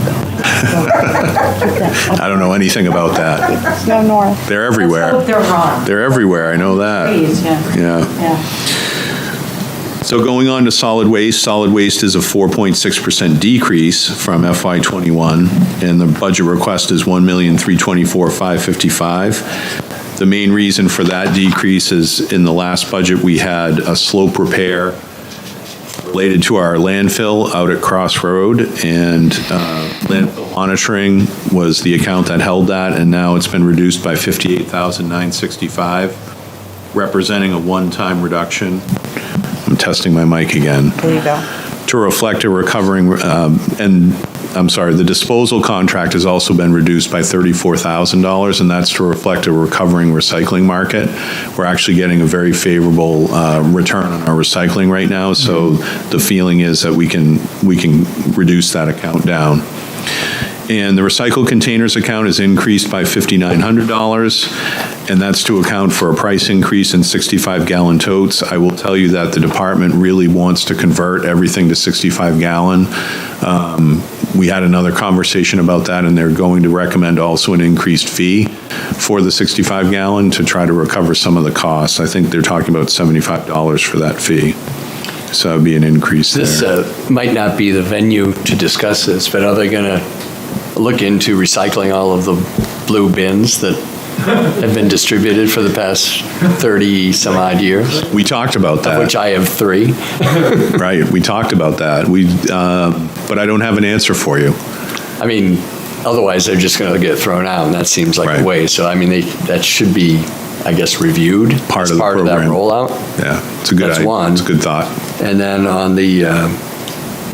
I don't know anything about that. Snow north. They're everywhere. Let's hope they're wrong. They're everywhere, I know that. Trees, yeah. Yeah. So going on to solid waste is a 4.6% decrease from FY21, and the budget request is $1,324,555. The main reason for that decrease is in the last budget, we had a slope repair related to our landfill out at Cross Road, and landfill monitoring was the account that held that, and now it's been reduced by $58,965, representing a one-time reduction. I'm testing my mic again. There you go. To reflect a recovering, the disposal contract has also been reduced by $34,000, and that's to reflect a recovering recycling market. We're actually getting a very favorable return on our recycling right now, so the feeling is that we can reduce that account down. And the recycle containers account is increased by $5,900, and that's to account for a price increase in 65-gallon totes. I will tell you that the department really wants to convert everything to 65-gallon. We had another conversation about that, and they're going to recommend also an increased fee for the 65-gallon to try to recover some of the costs. I think they're talking about $75 for that fee. So that would be an increase there. This might not be the venue to discuss this, but are they going to look into recycling all of the blue bins that have been distributed for the past 30 some odd years? We talked about that. Of which I have 3. Right, we talked about that. But I don't have an answer for you. I mean, otherwise they're just going to get thrown out, and that seems like a waste. So I mean, that should be, I guess, reviewed part as of part of that rollout. Yeah, it's a good idea. That's one. It's a good thought. And then on the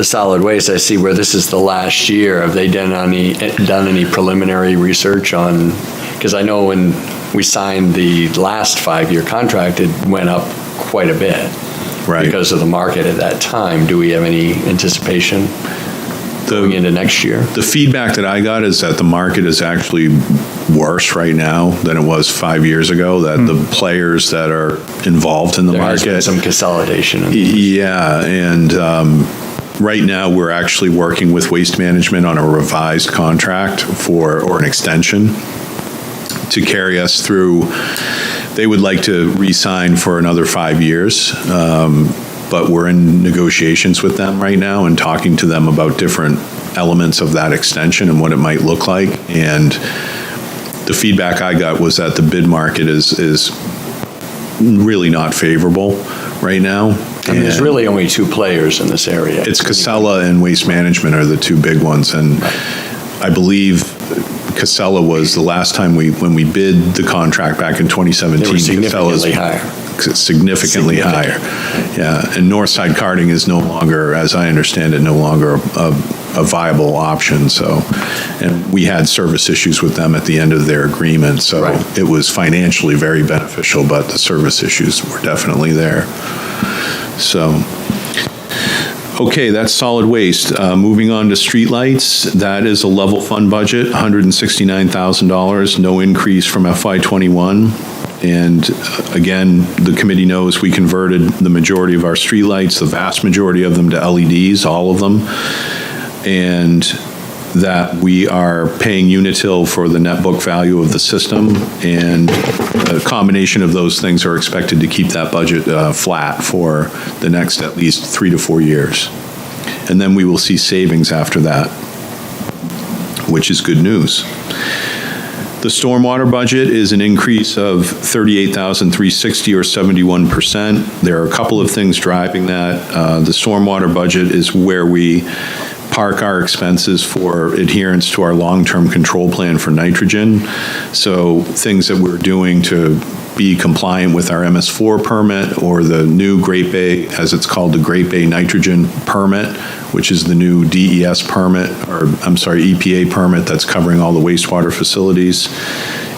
solid waste, I see where this is the last year. Have they done any preliminary research on? Because I know when we signed the last 5-year contract, it went up quite a bit, right? Because of the market at that time. Do we have any anticipation going into next year? The feedback that I got is that the market is actually worse right now than it was 5 years ago. That the players that are involved in the market, has been some consolidation. Yeah, and right now we're actually working with Waste Management on a revised contract or an extension to carry us through. They would like to re-sign for another 5 years, but we're in negotiations with them right now and talking to them about different elements of that extension and what it might look like. And the feedback I got was that the bid market is really not favorable right now. I mean, there's really only 2 players in this area. It's Casella and Waste Management are the 2 big ones, and I believe Casella was the last time when we bid the contract back in 2017. They were significantly Casella's higher. Significantly higher. Yeah, and Northside Karting is no longer, as I understand it, no longer a viable option, so, and we had service issues with them at the end of their agreement, so Right. it was financially very beneficial, but the service issues were definitely there. So, okay, that's solid waste. Moving on to streetlights, that is a level fund budget, $169,000, no increase from FY '21. And again, the committee knows we converted the majority of our streetlights, the vast majority of them, to LEDs, all of them. And that we are paying Unitil for the net book value of the system, and a combination of those things are expected to keep that budget flat for the next at least 3 to 4 years. And then we will see savings after that, which is good news. The stormwater budget is an increase of $38,360 or 71%. There are a couple of things driving that. The stormwater budget is where we park our expenses for adherence to our long-term control plan for nitrogen. So things that we're doing to be compliant with our MS4 permit, or the new Great Bay, as it's called, the Great Bay Nitrogen Permit, which is the new DES permit, or I'm sorry, EPA permit that's covering all the wastewater facilities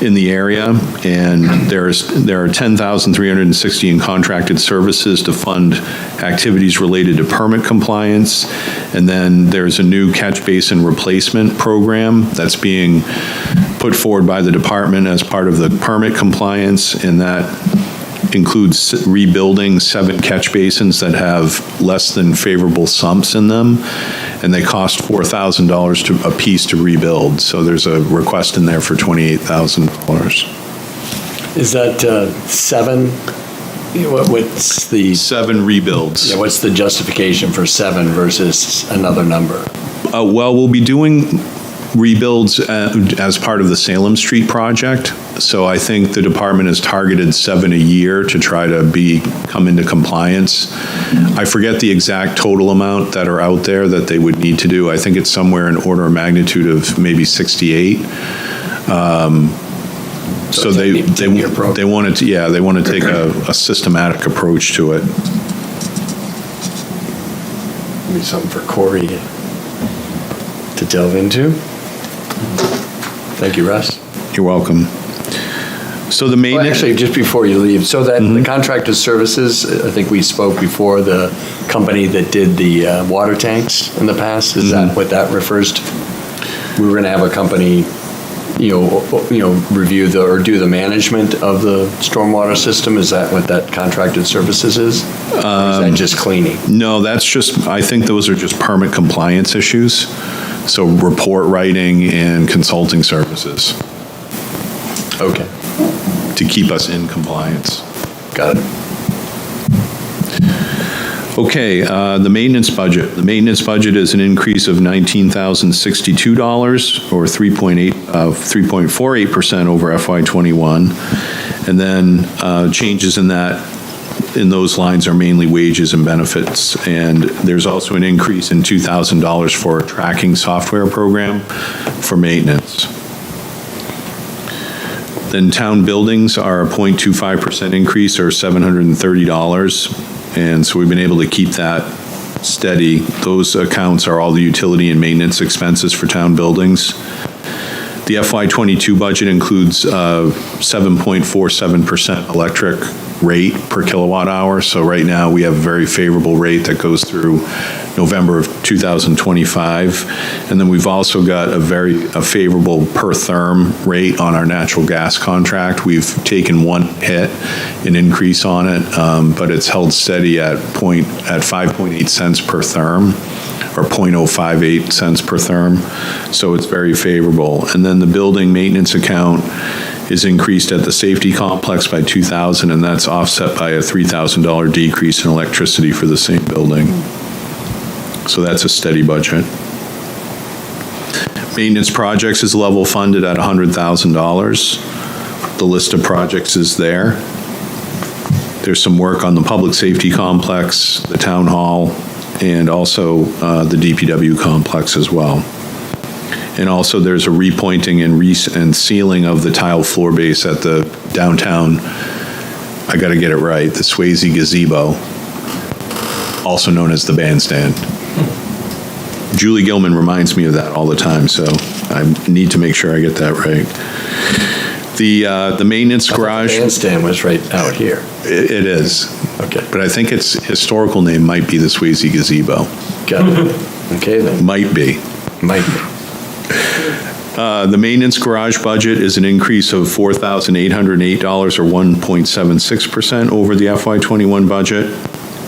in the area. And there are 10,360 in contracted services to fund activities related to permit compliance. And then there's a new catch basin replacement program that's being put forward by the department as part of the permit compliance, and that includes rebuilding 7 catch basins that have less than favorable sumps in them, and they cost $4,000 a piece to rebuild. So there's a request in there for $28,000. Is that 7? What's the 7 rebuilds. Yeah, what's the justification for 7 versus another number? Well, we'll be doing rebuilds as part of the Salem Street project. So I think the department has targeted 7 a year to try to come into compliance. I forget the exact total amount that are out there that they would need to do. I think it's somewhere in order of magnitude of maybe 68. So they wanted to, they want to take a systematic approach to it. Maybe something for Corey to delve into. Thank you, Russ. You're welcome. So the main... Well, actually, just before you leave, so that the contracted services, I think we spoke before, the company that did the water tanks in the past, is that what that refers to? We were going to have a company, review or do the management of the stormwater system. Is that what that contracted services is? Or is that just cleaning? No, that's just, I think those are just permit compliance issues. So report writing and consulting services. Okay. To keep us in compliance. Got it. Okay, the maintenance budget. The maintenance budget is an increase of $19,062 or 3.48% over FY '21. And then changes in those lines are mainly wages and benefits. And there's also an increase in $2,000 for a tracking software program for maintenance. Then town buildings are a 0.25% increase, or $730. And so we've been able to keep that steady. Those accounts are all the utility and maintenance expenses for town buildings. The FY '22 budget includes 7.47% electric rate per kilowatt hour. So right now we have a very favorable rate that goes through November of 2025. And then we've also got a favorable per therm rate on our natural gas contract. We've taken one hit, an increase on it, but it's held steady at 5.8 cents per therm, or 0.058 cents per therm. So it's very favorable. And then the building maintenance account is increased at the safety complex by $2,000, and that's offset by a $3,000 decrease in electricity for the same building. So that's a steady budget. Maintenance projects is level funded at $100,000. The list of projects is there. There's some work on the public safety complex, the town hall, and also the DPW complex as well. And also, there's a repointing and sealing of the tile floor base at the downtown, I got to get it right, the Swayze gazebo, also known as the bandstand. Julie Gilman reminds me of that all the time, so I need to make sure I get that right. The maintenance garage. The bandstand was right out here. It is. Okay. But I think its historical name might be the Swayze gazebo. Got it. Okay, then. Might be. Might be. The maintenance garage budget is an increase of $4,808 or 1.76% over the FY21 budget.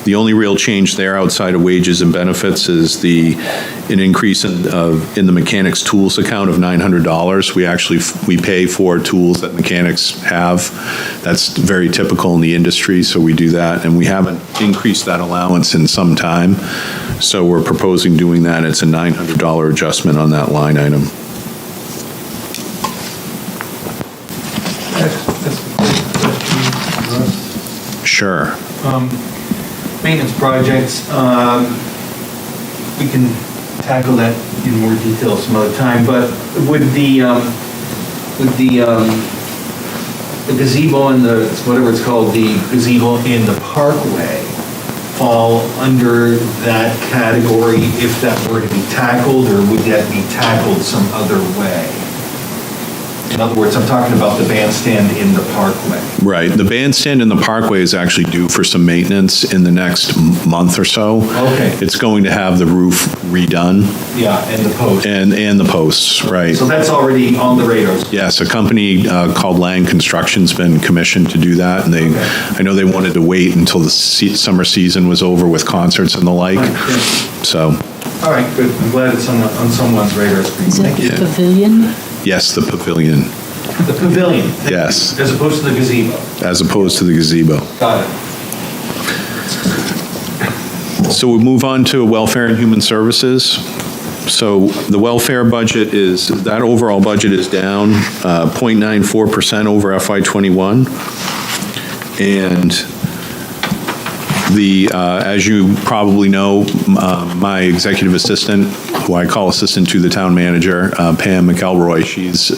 The only real change there outside of wages and benefits is an increase in the mechanics tools account of $900. We pay for tools that mechanics have. That's very typical in the industry, so we do that, and we haven't increased that allowance in some time. So we're proposing doing that. It's a $900 adjustment on that line item. Sure. Maintenance projects, we can tackle that in more detail some other time, but would the gazebo and the, whatever it's called, the gazebo in the parkway fall under that category if that were to be tackled, or would that be tackled some other way? In other words, I'm talking about the bandstand in the parkway. Right. The bandstand in the parkway is actually due for some maintenance in the next month or so. Okay. It's going to have the roof redone. Yeah, and the post. And the posts, right. So that's already on the radar. Yes, a company called Construction's been commissioned to do that, and I know they wanted to wait until the summer season was over with concerts and the like, so. All right, good. I'm glad it's on someone's radar screen. Is it Thank you. the pavilion? Yes, the pavilion. The pavilion? Yes. As opposed to the gazebo? As opposed to the gazebo. Got it. So we move on to welfare and human services. So the welfare budget that overall budget is down 0.94% over FY21. And as you probably know, my executive assistant, who I call assistant to the town manager, Pam McElroy, she's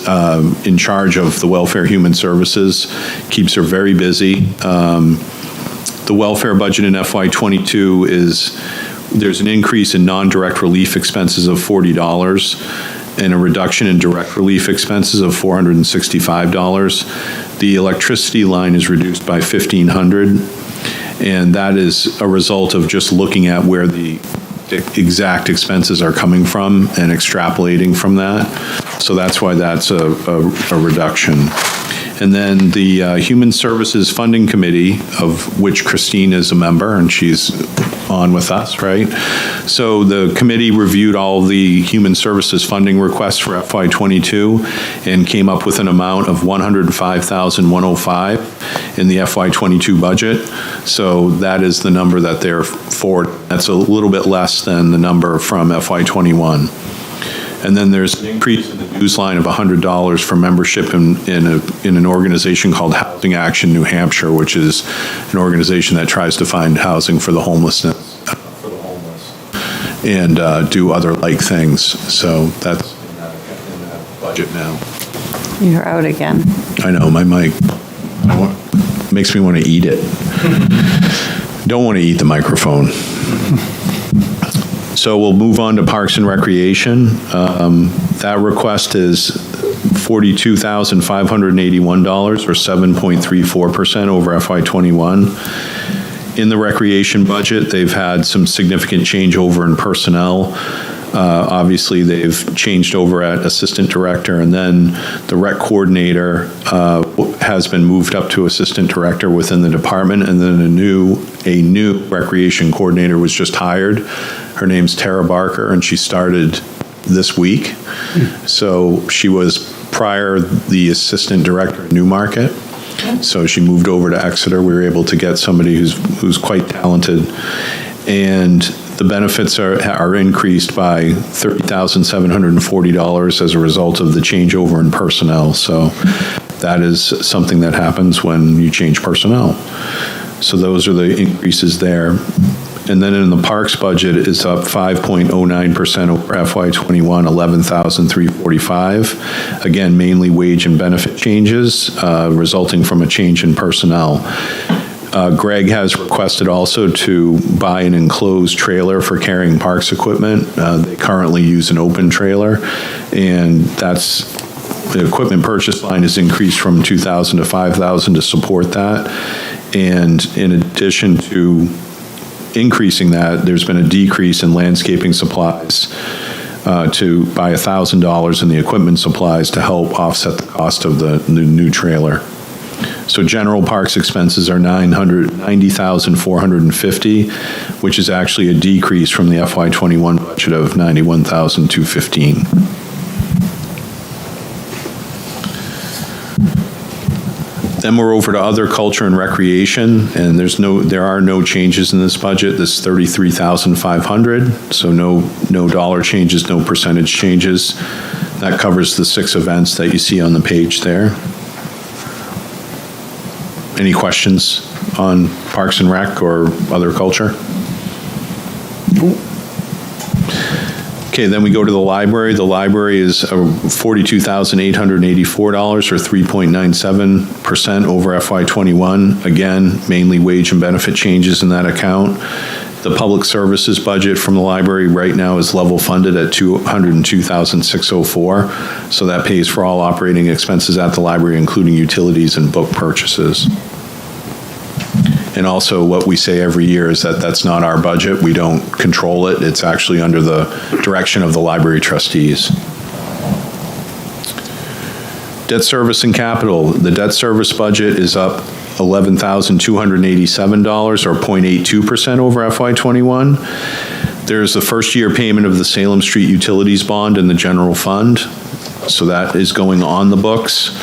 in charge of the welfare human services, keeps her very busy. The welfare budget in FY22 there's an increase in non-direct relief expenses of $40 and a reduction in direct relief expenses of $465. The electricity line is reduced by $1,500. And that is a result of just looking at where the exact expenses are coming from and extrapolating from that. So that's why that's a reduction. And then the Human Services Funding Committee, of which Christine is a member, and she's on with us, right? So the committee reviewed all the human services funding requests for FY22 and came up with an amount of $105,105 in the FY22 budget. So that is the number that they're for. That's a little bit less than the number from FY21. And then there's an increase in the dues line of $100 for membership in an organization called Housing Action New Hampshire, which is an organization that tries to find housing for the homeless and do other like things. So that's in that budget now. You're out again. I know, my mic makes me want to eat it. Don't want to eat the microphone. So we'll move on to Parks and Recreation. That request is $42,581, or 7.34% over FY21. In the recreation budget, they've had some significant changeover in personnel. Obviously, they've changed over at assistant director, and then the rec coordinator has been moved up to assistant director within the department, and then a new recreation coordinator was just hired. Her name's Tara Barker, and she started this week. So she was prior the assistant director at Newmarket. So she moved over to Exeter. We were able to get somebody who's quite talented, and the benefits are increased by $30,740 as a result of the changeover in personnel. So that is something that happens when you change personnel. So those are the increases there. And then in the parks budget, it's up 5.09% over FY21, $11,345. Again, mainly wage and benefit changes resulting from a change in personnel. Greg has requested also to buy an enclosed trailer for carrying parks equipment. They currently use an open trailer, and the equipment purchase line is increased from $2,000 to $5,000 to support that. And in addition to increasing that, there's been a decrease in landscaping supplies by $1,000 in the equipment supplies to help offset the cost of the new trailer. So general parks expenses are $90,450, which is actually a decrease from the FY21 budget of $91,215. Then we're over to other culture and recreation, and there are no changes in this budget. This is $33,500, so no dollar changes, no percentage changes. That covers the 6 events that you see on the page there. Any questions on Parks and Rec or other culture? Okay, then we go to the library. The library is $42,884, or 3.97% over FY21. Again, mainly wage and benefit changes in that account. The public services budget from the library right now is level funded at $202,604. So that pays for all operating expenses at the library, including utilities and book purchases. And also what we say every year is that that's not our budget. We don't control it. It's actually under the direction of the library trustees. Debt service and capital. The debt service budget is up $11,287, or 0.82% over FY21. There's the first year payment of the Salem Street Utilities Bond in the general fund. So that is going on the books.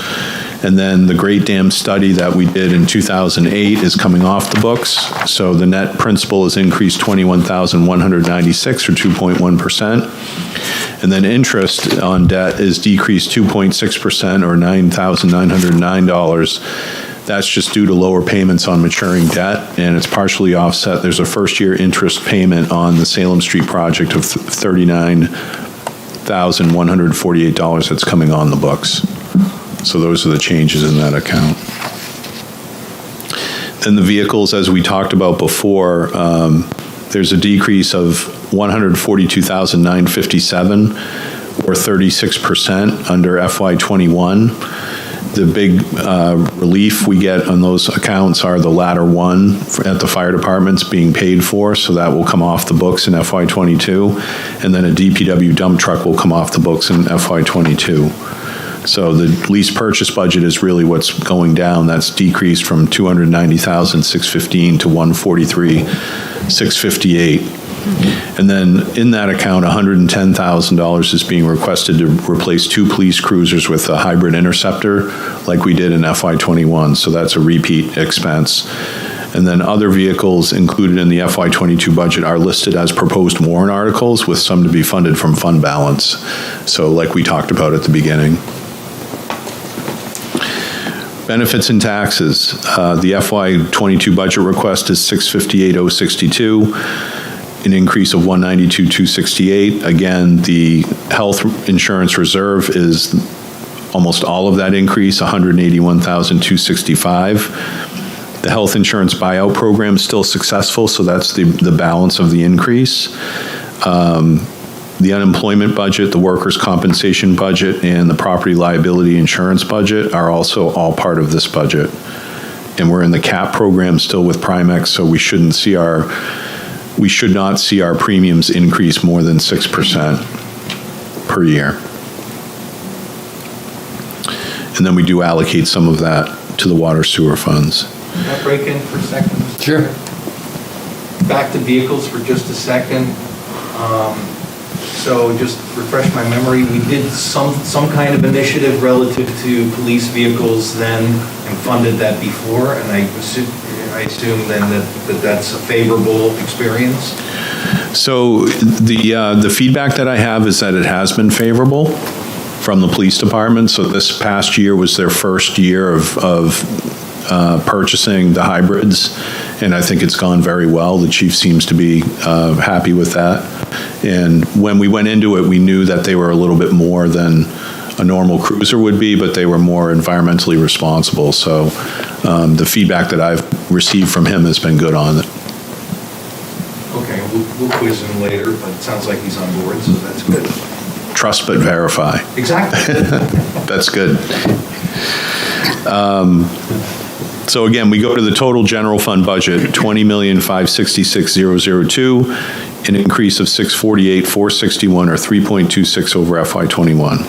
And then the Great Dam study that we did in 2008 is coming off the books. So the net principal has increased $21,196, or 2.1%. And then interest on debt is decreased 2.6%, or $9,909. That's just due to lower payments on maturing debt, and it's partially offset. There's a first-year interest payment on the Salem Street project of $39,148 that's coming on the books. So those are the changes in that account. Then the vehicles, as we talked about before, there's a decrease of $142,957, or 36% under FY21. The big relief we get on those accounts are the latter one at the fire departments being paid for, so that will come off the books in FY22, and then a DPW dump truck will come off the books in FY22. So the lease purchase budget is really what's going down. That's decreased from $290,615 to $143,658. And then in that account, $110,000 is being requested to replace 2 police cruisers with a hybrid interceptor like we did in FY21. So that's a repeat expense. And then other vehicles included in the FY22 budget are listed as proposed warrant articles, with some to be funded from fund balance. So like we talked about at the beginning. Benefits and taxes. The FY22 budget request is $658,062, an increase of $192,268. Again, the health insurance reserve is almost all of that increase, $181,265. The health insurance buyout program is still successful, so that's the balance of the increase. The unemployment budget, the workers' compensation budget, and the property liability insurance budget are also all part of this budget. And we're in the CAP program still with Primex, so we should not see our premiums increase more than 6% per year. And then we do allocate some of that to the water sewer funds. Can I break in for a second? Sure. Back to vehicles for just a second. So just refresh my memory, we did some kind of initiative relative to police vehicles then and funded that before, and I assume then that that's a favorable experience? So the feedback that I have is that it has been favorable from the police department. So this past year was their first year of purchasing the hybrids, and I think it's gone very well. The chief seems to be happy with that. And when we went into it, we knew that they were a little bit more than a normal cruiser would be, but they were more environmentally responsible. So the feedback that I've received from him has been good on it. Okay, we'll quiz him later, but it sounds like he's on board, so that's good. Trust but verify. Exactly. That's good. So again, we go to the total general fund budget, $20,566,002, an increase of $648,461, or 3.26 over FY21.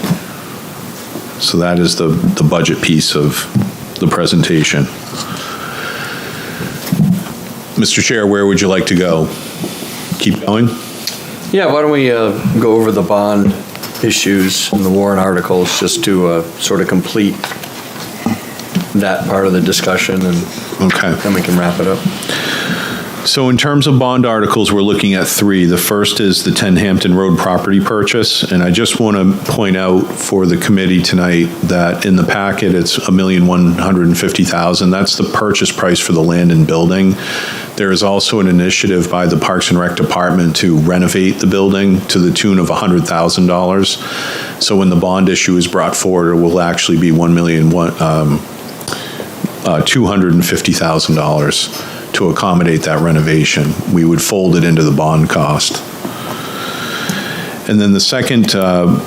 So that is the budget piece of the presentation. Mr. Chair, where would you like to go? Keep going? Yeah, why don't we go over the bond issues and the warrant articles just to sort of complete that part of the discussion, and then we can wrap it up. So in terms of bond articles, we're looking at three. The first is the 10 Hampton Road property purchase, and I just want to point out for the committee tonight that in the packet, it's $1,150,000. That's the purchase price for the land and building. There is also an initiative by the Parks and Rec Department to renovate the building to the tune of $100,000. So when the bond issue is brought forward, it will actually be $250,000 to accommodate that renovation. We would fold it into the bond cost. And then the second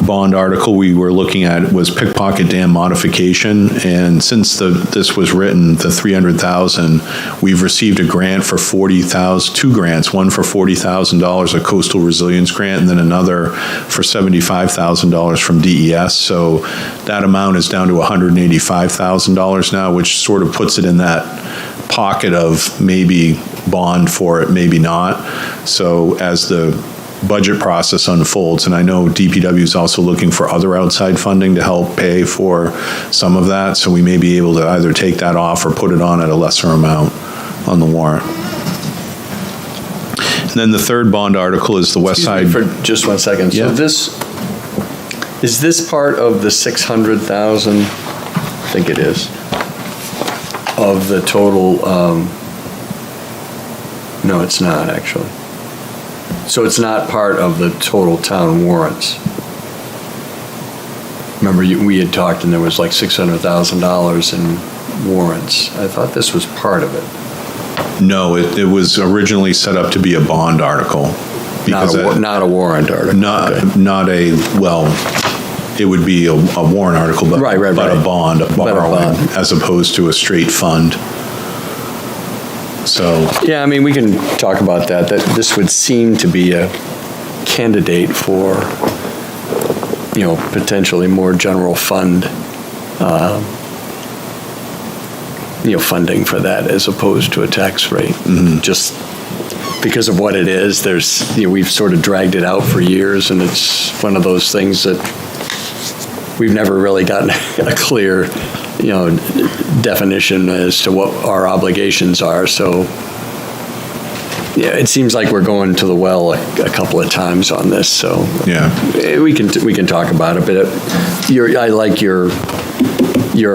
bond article we were looking at was Pickpocket Dam modification. And since this was written, the $300,000, we've received a grant for $40,000, two grants, one for $40,000, a coastal resilience grant, and then another for $75,000 from DES. So that amount is down to $185,000 now, which sort of puts it in that pocket of maybe bond for it, maybe not. So as the budget process unfolds, and I know DPW is also looking for other outside funding to help pay for some of that, so we may be able to either take that off or put it on at a lesser amount on the warrant. And then the third bond article is the West Side. For just 1 second. Yeah. So is this part of the 600,000? I think it is. Of the total, no, it's not actually. So it's not part of the total town warrants. Remember, we had talked and there was like $600,000 in warrants. I thought this was part of it. No, it was originally set up to be a bond article. Not a warrant article. It would be a warrant article, but a bond, a borrowing, as opposed to a straight fund. So. Yeah, I mean, we can talk about that. That this would seem to be a candidate for, potentially more general fund, funding for that as opposed to a tax rate. Mm-hmm. Just because of what it is, we've sort of dragged it out for years, and it's one of those things that we've never really gotten a clear, definition as to what our obligations are. So, yeah, it seems like we're going to the well a couple of times on this. So, yeah, we can talk about it. But I like your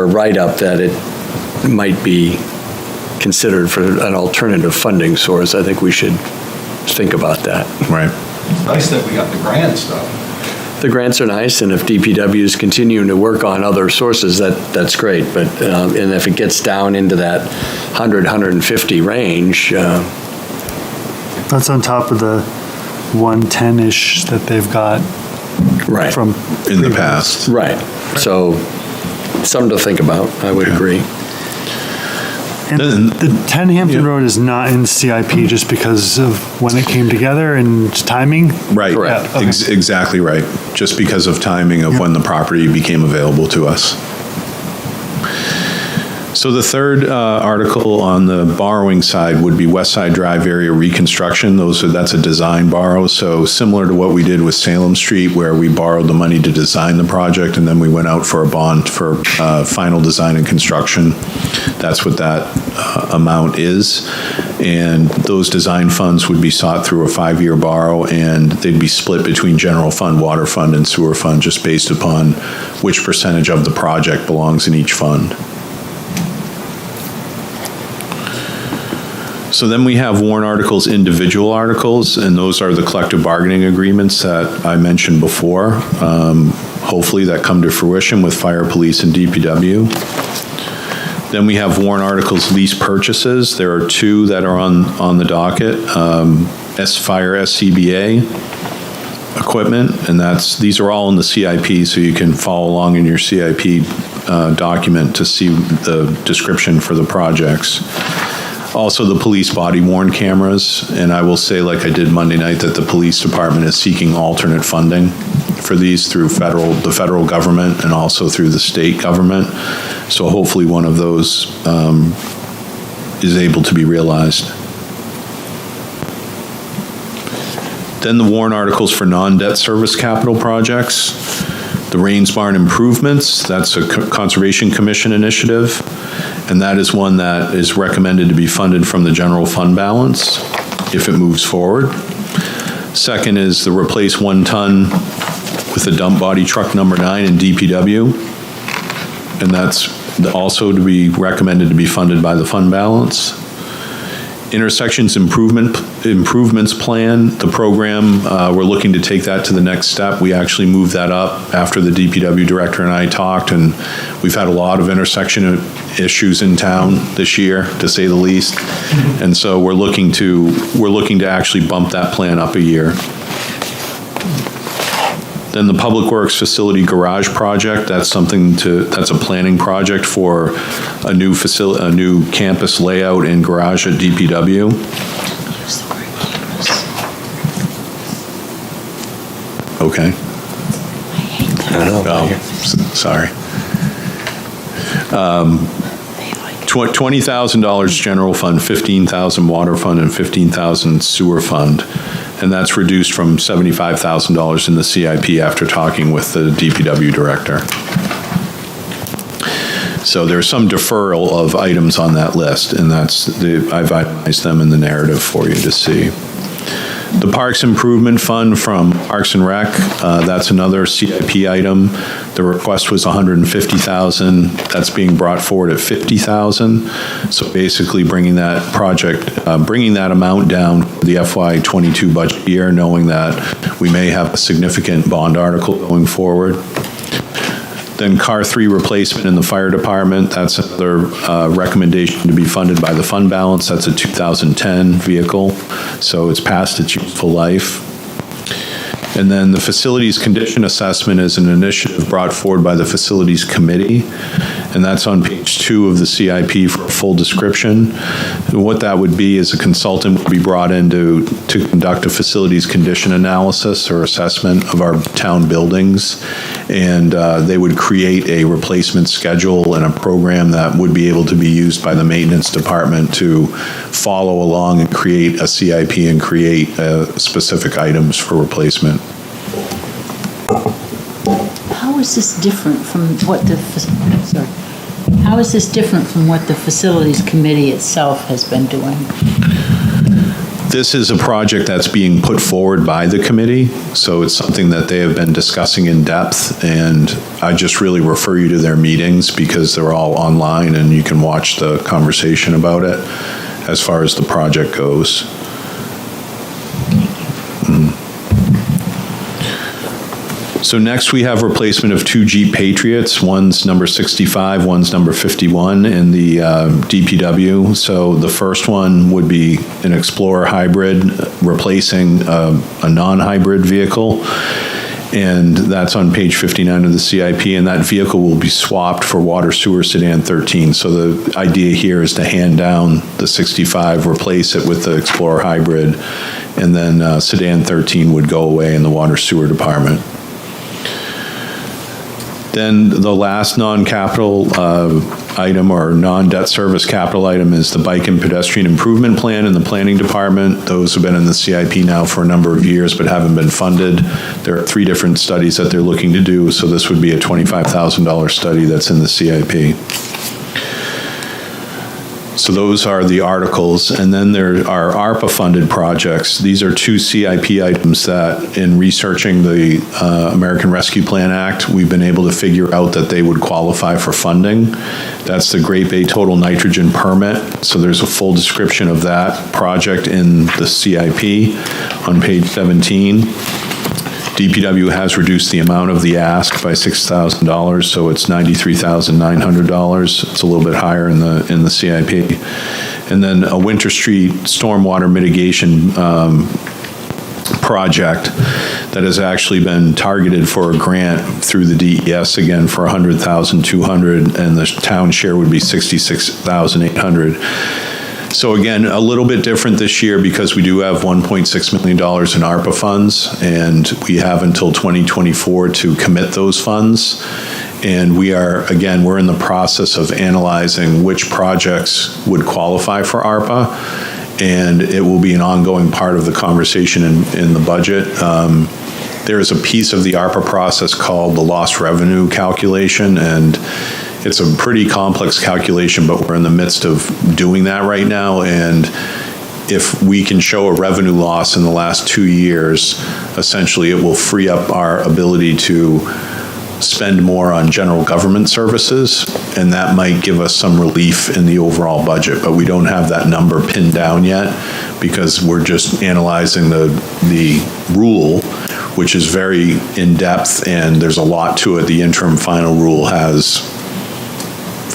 write-up that it might be considered for an alternative funding source. I think we should think about that. Right. It's nice that we got the grants, though. The grants are nice, and if DPW is continuing to work on other sources, that's great. But and if it gets down into that 100-150 range, that's on top of the 110-ish that they've got right from in the past. Right. So something to think about. I would agree. And the 10 Hampton Road is not in CIP just because of when it came together and timing? Right. Correct. Yeah, okay. Exactly right. Just because of timing of when the property became available to us. So the third article on the borrowing side would be West Side Drive area reconstruction. That's a design borrow. So similar to what we did with Salem Street, where we borrowed the money to design the project, and then we went out for a bond for final design and construction. That's what that amount is. And those design funds would be sought through a 5-year borrow, and they'd be split between general fund, water fund, and sewer fund, just based upon which percentage of the project belongs in each fund. So then we have warrant articles, individual articles, and those are the collective bargaining agreements that I mentioned before. Hopefully that come to fruition with fire, police, and DPW. Then we have warrant articles, lease purchases. There are two that are on the docket. Fire SCBA equipment, and these are all in the CIP, so you can follow along in your CIP document to see the description for the projects. Also, the police body-worn cameras, and I will say, like I did Monday night, that the police department is seeking alternate funding for these through the federal government and also through the state government. So hopefully one of those is able to be realized. Then the warrant articles for non-debt service capital projects. The Rains Barn improvements, that's a Conservation Commission initiative, and that is one that is recommended to be funded from the general fund balance if it moves forward. Second is the replace 1 ton with the dump body truck number 9 in DPW, and that's also to be recommended to be funded by the fund balance. Intersections improvements plan, the program, we're looking to take that to the next step. We actually moved that up after the DPW director and I talked, and we've had a lot of intersection issues in town this year, to say the least. And so we're looking to actually bump that plan up a year. Then the Public Works Facility Garage Project, that's a planning project for a new campus layout and garage at DPW. Okay. I don't know. Sorry. $20,000 general fund, $15,000 water fund, and $15,000 sewer fund. And that's reduced from $75,000 in the CIP after talking with the DPW director. So there's some deferral of items on that list, and I've itemized them in the narrative for you to see. The Parks Improvement Fund from Parks and Rec, that's another CIP item. The request was $150,000. That's being brought forward at $50,000. So basically bringing that amount down for the FY22 budget year, knowing that we may have a significant bond article going forward. Then Car 3 replacement in the fire department, that's another recommendation to be funded by the fund balance. That's a 2010 vehicle, so it's past its useful life. And then the facilities condition assessment is an initiative brought forward by the facilities committee, and that's on page 2 of the CIP for a full description. And what that would be is a consultant would be brought in to conduct a facilities condition analysis or assessment of our town buildings, and they would create a replacement schedule and a program that would be able to be used by the maintenance department to follow along and create a CIP and create specific items for replacement. How is this different from what the facilities committee itself has been doing? This is a project that's being put forward by the committee, so it's something that they have been discussing in depth, and I just really refer you to their meetings because they're all online and you can watch the conversation about it as far as the project goes. So next we have replacement of 2 Jeep Patriots. One's number 65, one's number 51 in the DPW. So the first one would be an Explorer hybrid replacing a non-hybrid vehicle. And that's on page 59 of the CIP, and that vehicle will be swapped for water sewer sedan 13. So the idea here is to hand down the 65, replace it with the Explorer hybrid, and then sedan 13 would go away in the water sewer department. Then the last non-capital item or non-debt service capital item is the bike and pedestrian improvement plan in the planning department. Those have been in the CIP now for a number of years but haven't been funded. There are 3 different studies that they're looking to do, so this would be a $25,000 study that's in the CIP. So those are the articles, and then there are ARPA-funded projects. These are 2 CIP items that, in researching the American Rescue Plan Act, we've been able to figure out that they would qualify for funding. That's the Great Bay Total Nitrogen Permit. So there's a full description of that project in the CIP on page 17. DPW has reduced the amount of the ask by $6,000, so it's $93,900. It's a little bit higher in the CIP. And then a Winter Street stormwater mitigation project that has actually been targeted for a grant through the DES again for $100,200, and the town share would be $66,800. So again, a little bit different this year because we do have $1.6 million in ARPA funds, and we have until 2024 to commit those funds. And we're in the process of analyzing which projects would qualify for ARPA, and it will be an ongoing part of the conversation in the budget. There is a piece of the ARPA process called the lost revenue calculation, and it's a pretty complex calculation, but we're in the midst of doing that right now. And if we can show a revenue loss in the last 2 years, essentially it will free up our ability to spend more on general government services, and that might give us some relief in the overall budget. But we don't have that number pinned down yet because we're just analyzing the rule, which is very in-depth, and there's a lot to it. The interim final rule has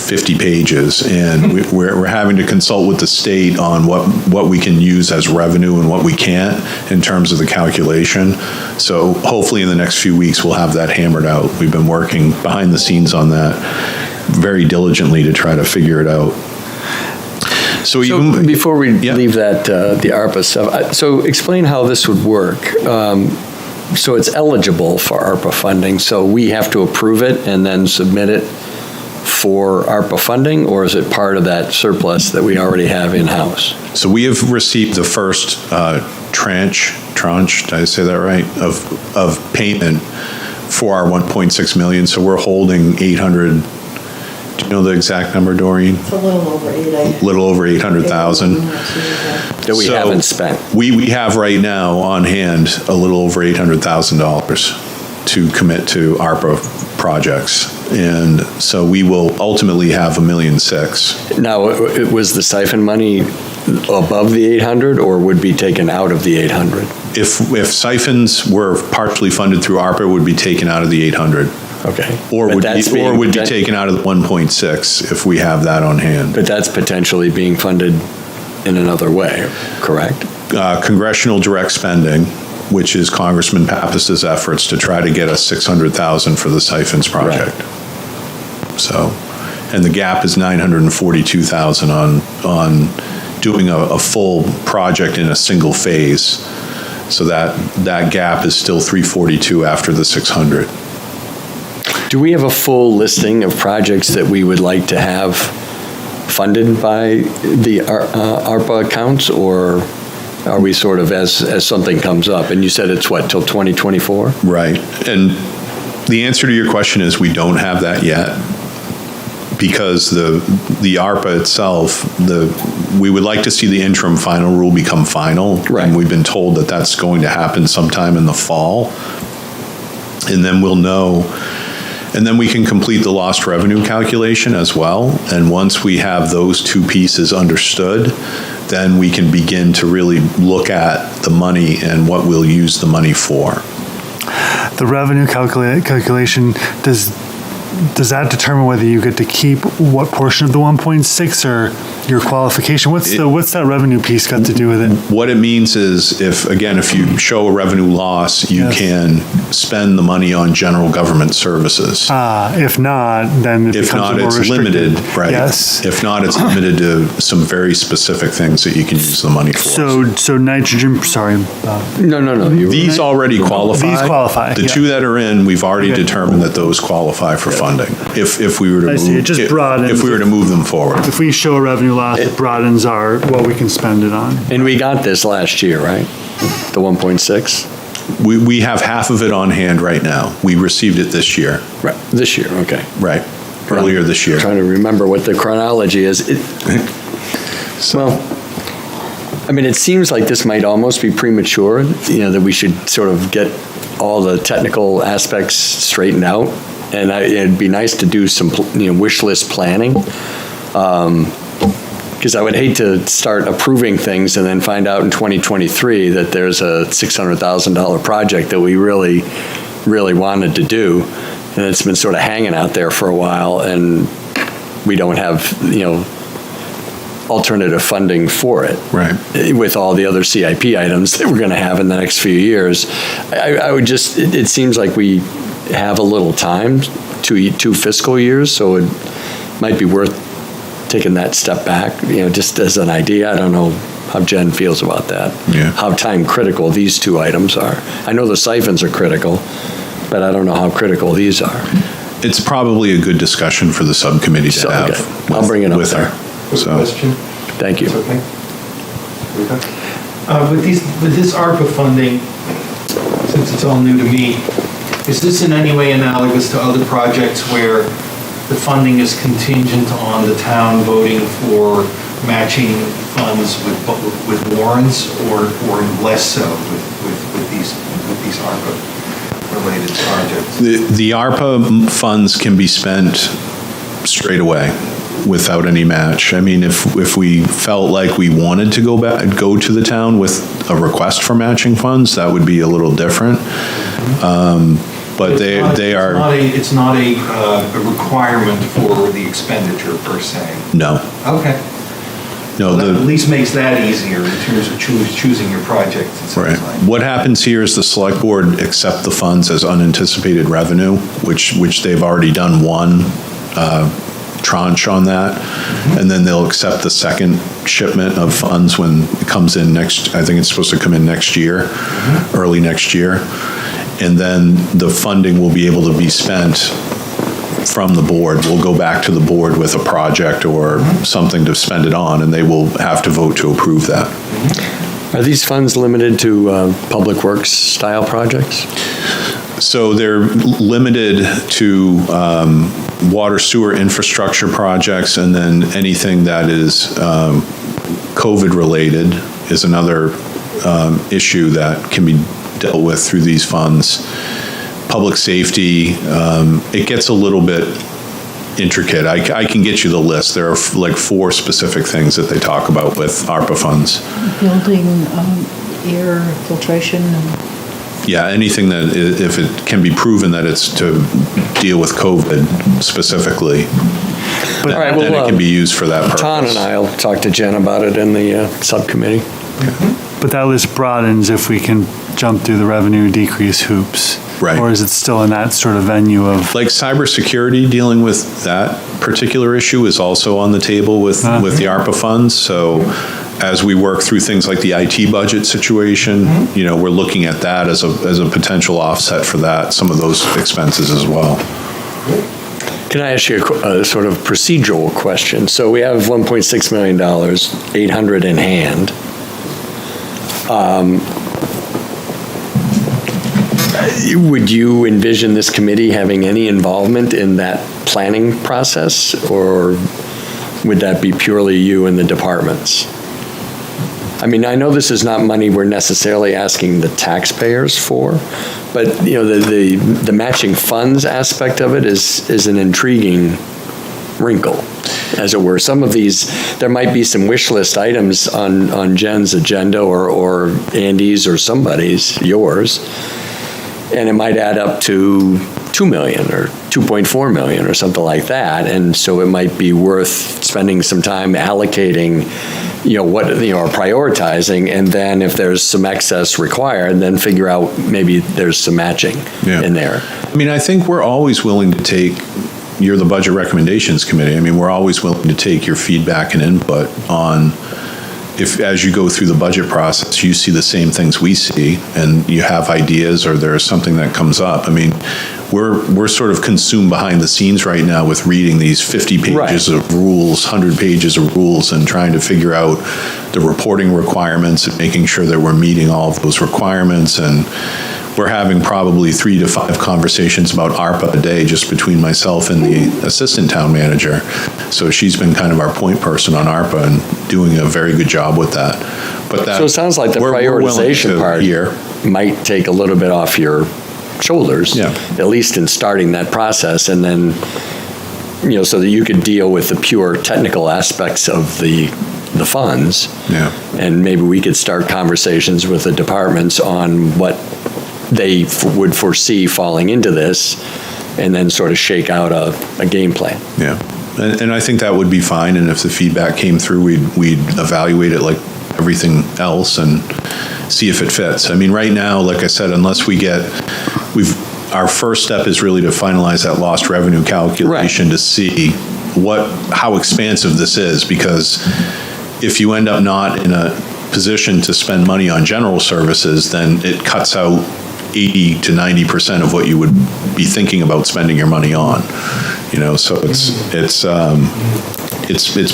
50 pages, and we're having to consult with the state on what we can use as revenue and what we can't in terms of the calculation. So hopefully in the next few weeks we'll have that hammered out. We've been working behind the scenes on that very diligently to try to figure it out. So before we leave that, the ARPA stuff, so explain how this would work. So it's eligible for ARPA funding, so we have to approve it and then submit it for ARPA funding, or is it part of that surplus that we already have in-house? So we have received the first tranche, did I say that right, of payment for our 1.6 million. So we're holding 800, do you know the exact number, Doreen? It's a little over 8. Little over 800,000. That we haven't spent. We have right now on hand a little over $800,000 to commit to ARPA projects. And so we will ultimately have $1.6 million. Now, was the siphon money above the 800 or would be taken out of the 800? If siphons were partially funded through ARPA, it would be taken out of the 800. Okay. Or would be taken out of the 1.6 if we have that on hand. But that's potentially being funded in another way, correct? Congressional direct spending, which is Congressman Pappas's efforts to try to get us $600,000 for the siphons project. Right. So, and the gap is $942,000 on doing a full project in a single phase. So that gap is still $342 after the $600. Do we have a full listing of projects that we would like to have funded by the ARPA accounts, or are we sort of as something comes up? And you said it's what, till 2024? Right. And the answer to your question is we don't have that yet, because the ARPA itself, we would like to see the interim final rule become final. Right. And we've been told that that's going to happen sometime in the fall. And then we'll know, and then we can complete the lost revenue calculation as well. And once we have those two pieces understood, then we can begin to really look at the money and what we'll use the money for. The revenue calculation, does that determine whether you get to keep what portion of the 1.6 or your qualification? What's that revenue piece got to do with it? What it means is if you show a revenue loss, you can spend the money on general government services. If not, then it becomes more it's restricted. limited, right? Yes. If not, it's limited to some very specific things that you can use the money for. So nitrogen, sorry. No. These already qualify. These qualify. The two that are in, we've already determined that those qualify for funding. If we were to if we were to move them forward. If we show a revenue loss, it broadens what we can spend it on. And we got this last year, right? The 1.6? We have half of it on hand right now. We received it this year. Right, this year, okay. Right. earlier this year. Trying to remember what the chronology is. Well, I mean, it seems like this might almost be premature, that we should sort of get all the technical aspects straightened out. And it'd be nice to do some, wish list planning. Because I would hate to start approving things and then find out in 2023 that there's a $600,000 project that we really, really wanted to do. And it's been sort of hanging out there for a while, and we don't have, alternative funding for it. Right. With all the other CIP items that we're going to have in the next few years. I would just, it seems like we have a little time, two fiscal years, so it might be worth taking that step back, just as an idea. I don't know how Jen feels about that. Yeah. How time critical these two items are. I know the siphons are critical, but I don't know how critical these are. It's probably a good discussion for the subcommittee to have. Okay. I'll bring it up with there. her. So, Question? Thank you. It's okay. With this ARPA funding, since it's all new to me, is this in any way analogous to other projects where the funding is contingent on the town voting for matching funds with warrants, or less so with these ARPA-related projects? the ARPA funds can be spent straight away without any match. I mean, if we felt like we wanted to go to the town with a request for matching funds, that would be a little different. But it's not a requirement for the expenditure per se. No. Okay. No, That at least makes that easier in terms of choosing your project. It sounds right. like. What happens here is the select board accept the funds as unanticipated revenue, which they've already done one tranche on that, and then they'll accept the second shipment of funds when it comes in next. I think it's supposed to come in next year, early next year, and then the funding will be able to be spent from the board. We'll go back to the board with a project or something to spend it on, and they will have to vote to approve that. Are these funds limited to public works style projects? So they're limited to water sewer infrastructure projects, and then anything that is COVID related is another issue that can be dealt with through these funds. Public safety, it gets a little bit intricate. I can get you the list. There are like 4 specific things that they talk about with ARPA funds. Building, air filtration. Yeah, anything that, if it can be proven that it's to deal with COVID specifically, then it can be used for that purpose. Ton and I will talk to Jen about it in the subcommittee. But that list broadens if we can jump through the revenue decrease hoops. Right. Or is it still in that sort of venue of? Like cybersecurity, dealing with that particular issue is also on the table with the ARPA funds. So as we work through things like the IT budget situation, we're looking at that as a potential offset for that, some of those expenses as well. Can I ask you a sort of procedural question? So we have $1.6 million, 800 in hand. Would you envision this committee having any involvement in that planning process, or would that be purely you and the departments? I mean, I know this is not money we're necessarily asking the taxpayers for, but the matching funds aspect of it is an intriguing wrinkle, as it were. Some of these, there might be some wish list items on Jen's agenda or Andy's or somebody's, yours, and it might add up to $2 million or $2.4 million or something like that. And so it might be worth spending some time allocating, or prioritizing, and then if there's some excess required, then figure out maybe there's some matching in there. I mean, I think we're always willing to take, you're the Budget Recommendations Committee, I mean, we're always willing to take your feedback and input on, if as you go through the budget process, you see the same things we see, and you have ideas, or there's something that comes up. I mean, we're sort of consumed behind the scenes right now with reading these 50 pages of rules, 100 pages of rules, and trying to figure out the reporting requirements and making sure that we're meeting all of those requirements. And we're having probably 3 to 5 conversations about ARPA a day just between myself and the assistant town manager. So she's been kind of our point person on ARPA and doing a very good job with that. But that, So it sounds like the we're willing prioritization to part hear. might take a little bit off your shoulders, Yeah. at least in starting that process, and then, so that you could deal with the pure technical aspects of the funds. Yeah. And maybe we could start conversations with the departments on what they would foresee falling into this, and then sort of shake out a game plan. Yeah, and I think that would be fine, and if the feedback came through, we'd evaluate it like everything else and see if it fits. I mean, right now, like I said, unless our first step is really to finalize that lost revenue calculation to see how expansive this is, because if you end up not in a position to spend money on general services, then it cuts out 80 to 90% of what you would be thinking about spending your money on. So it's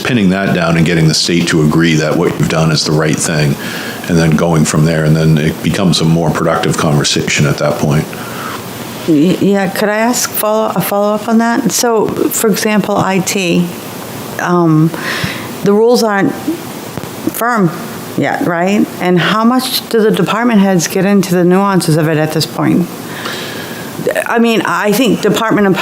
pinning that down and getting the state to agree that what you've done is the right thing, and then going from there, and then it becomes a more productive conversation at that point. Yeah, could I ask a follow-up on that? So, for example, IT, the rules aren't firm yet, right? And how much do the department heads get into the nuances of it at this point? I mean, I think Department of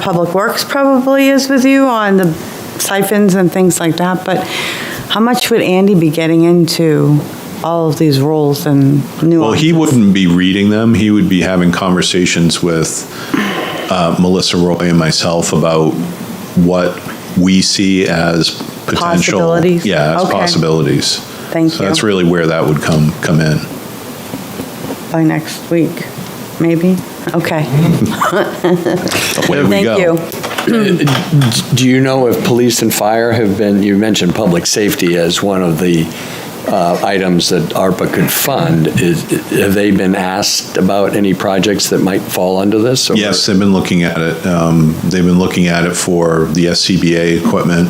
Public Works probably is with you on the siphons and things like that, but how much would Andy be getting into all of these rules and nuances? Well, he wouldn't be reading them. He would be having conversations with Melissa Roy and myself about what we see as potential. Possibilities? Yeah, as Okay. possibilities. Thank So you. that's really where that would come in. By next week, maybe? Okay. Away we go. Thank you. Do you know if police and fire have been, you mentioned public safety as one of the items that ARPA could fund. Have they been asked about any projects that might fall under this? Or? Yes, they've been looking at it. They've been looking at it for the SCBA equipment.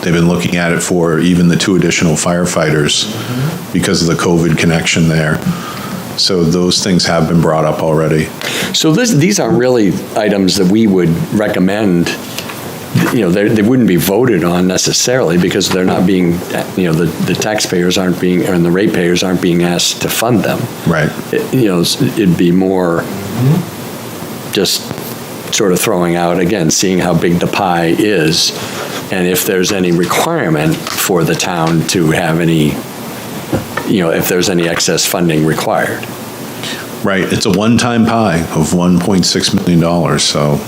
They've been looking at it for even the 2 additional firefighters because of the COVID connection there. So those things have been brought up already. So these aren't really items that we would recommend, they wouldn't be voted on necessarily because they're not being, the taxpayers aren't being, and the ratepayers aren't being asked to fund them. Right. It'd be more just sort of throwing out, again, seeing how big the pie is, and if there's any requirement for the town to have any, if there's any excess funding required. Right. It's a one-time pie of $1.6 million, so.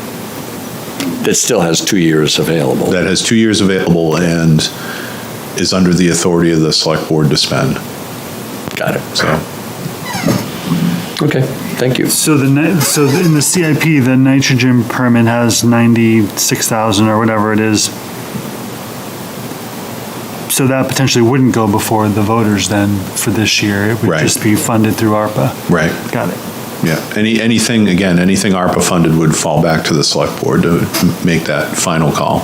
That still has 2 years available. That has 2 years available and is under the authority of the select board to spend. Got it. So. Okay, thank you. So in the CIP, the nitrogen permit has 96,000 or whatever it is. So that potentially wouldn't go before the voters then for this year. It would Right. just be funded through ARPA. Right. Got it. Yeah. Anything ARPA funded would fall back to the select board to make that final call.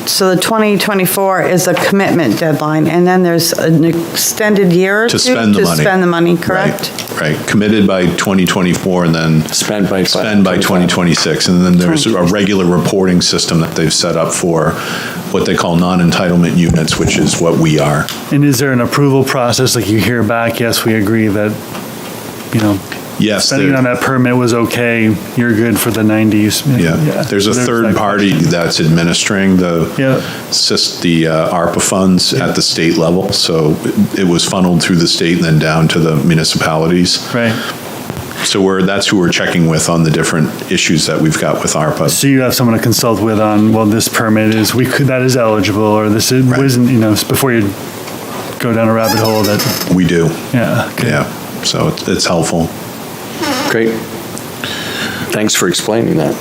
So the 2024 is a commitment deadline, and then there's an extended year or two? To spend the money. To spend the money, correct? Right. Committed by 2024 and then Spend by 2026. And then there's a regular reporting system that they've set up for what they call non-entitlement units, which is what we are. And is there an approval process, like you hear back, yes, we agree that, Yes. spending on that permit was okay, you're good for the 90s? Yeah. There's a third that party question. that's administering the ARPA funds at the state level. So it was funneled through the state and then down to the municipalities. Right. So that's who we're checking with on the different issues that we've got with ARPA. So you have someone to consult with on, well, this permit is, that is eligible, or this isn't, before you go down a rabbit hole that. We do. Yeah. Okay. Yeah. So it's helpful. Great. Thanks for explaining that.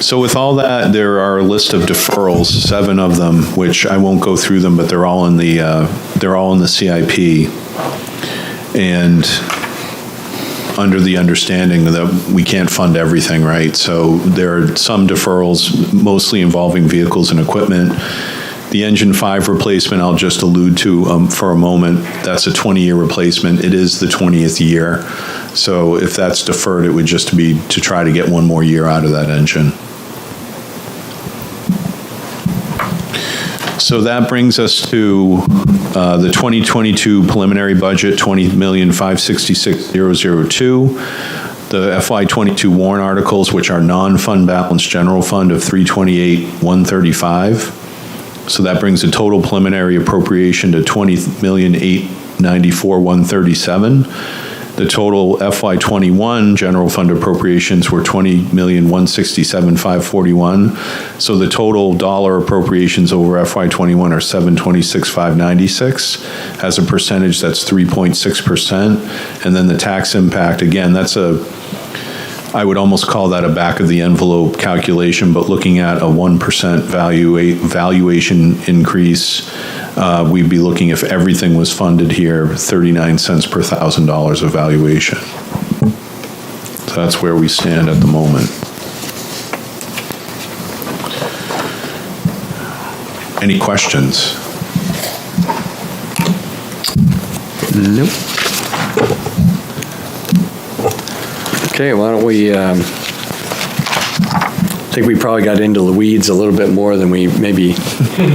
So with all that, there are a list of deferrals, 7 of them, which I won't go through them, but they're all in the CIP. And under the understanding that we can't fund everything, right? So there are some deferrals, mostly involving vehicles and equipment, The Engine 5 replacement, I'll just allude to for a moment. That's a 20-year replacement. It is the 20th year. So if that's deferred, it would just be to try to get one more year out of that engine. So that brings us to the 2022 preliminary budget, $20,566,002. The FY22 warrant articles, which are non-fund balance general fund of $328,135. So that brings the total preliminary appropriation to $20,894,137. The total FY21 general fund appropriations were $20,167,541. So the total dollar appropriations over FY21 are $726,596. As a percentage, that's 3.6%. And then the tax impact, again, I would almost call that a back of the envelope calculation, but looking at a 1% valuation increase, we'd be looking, if everything was funded here, 39 cents per $1,000 of valuation. So that's where we stand at the moment. Any questions? Nope. Okay, why don't we, I think we probably got into the weeds a little bit more than we maybe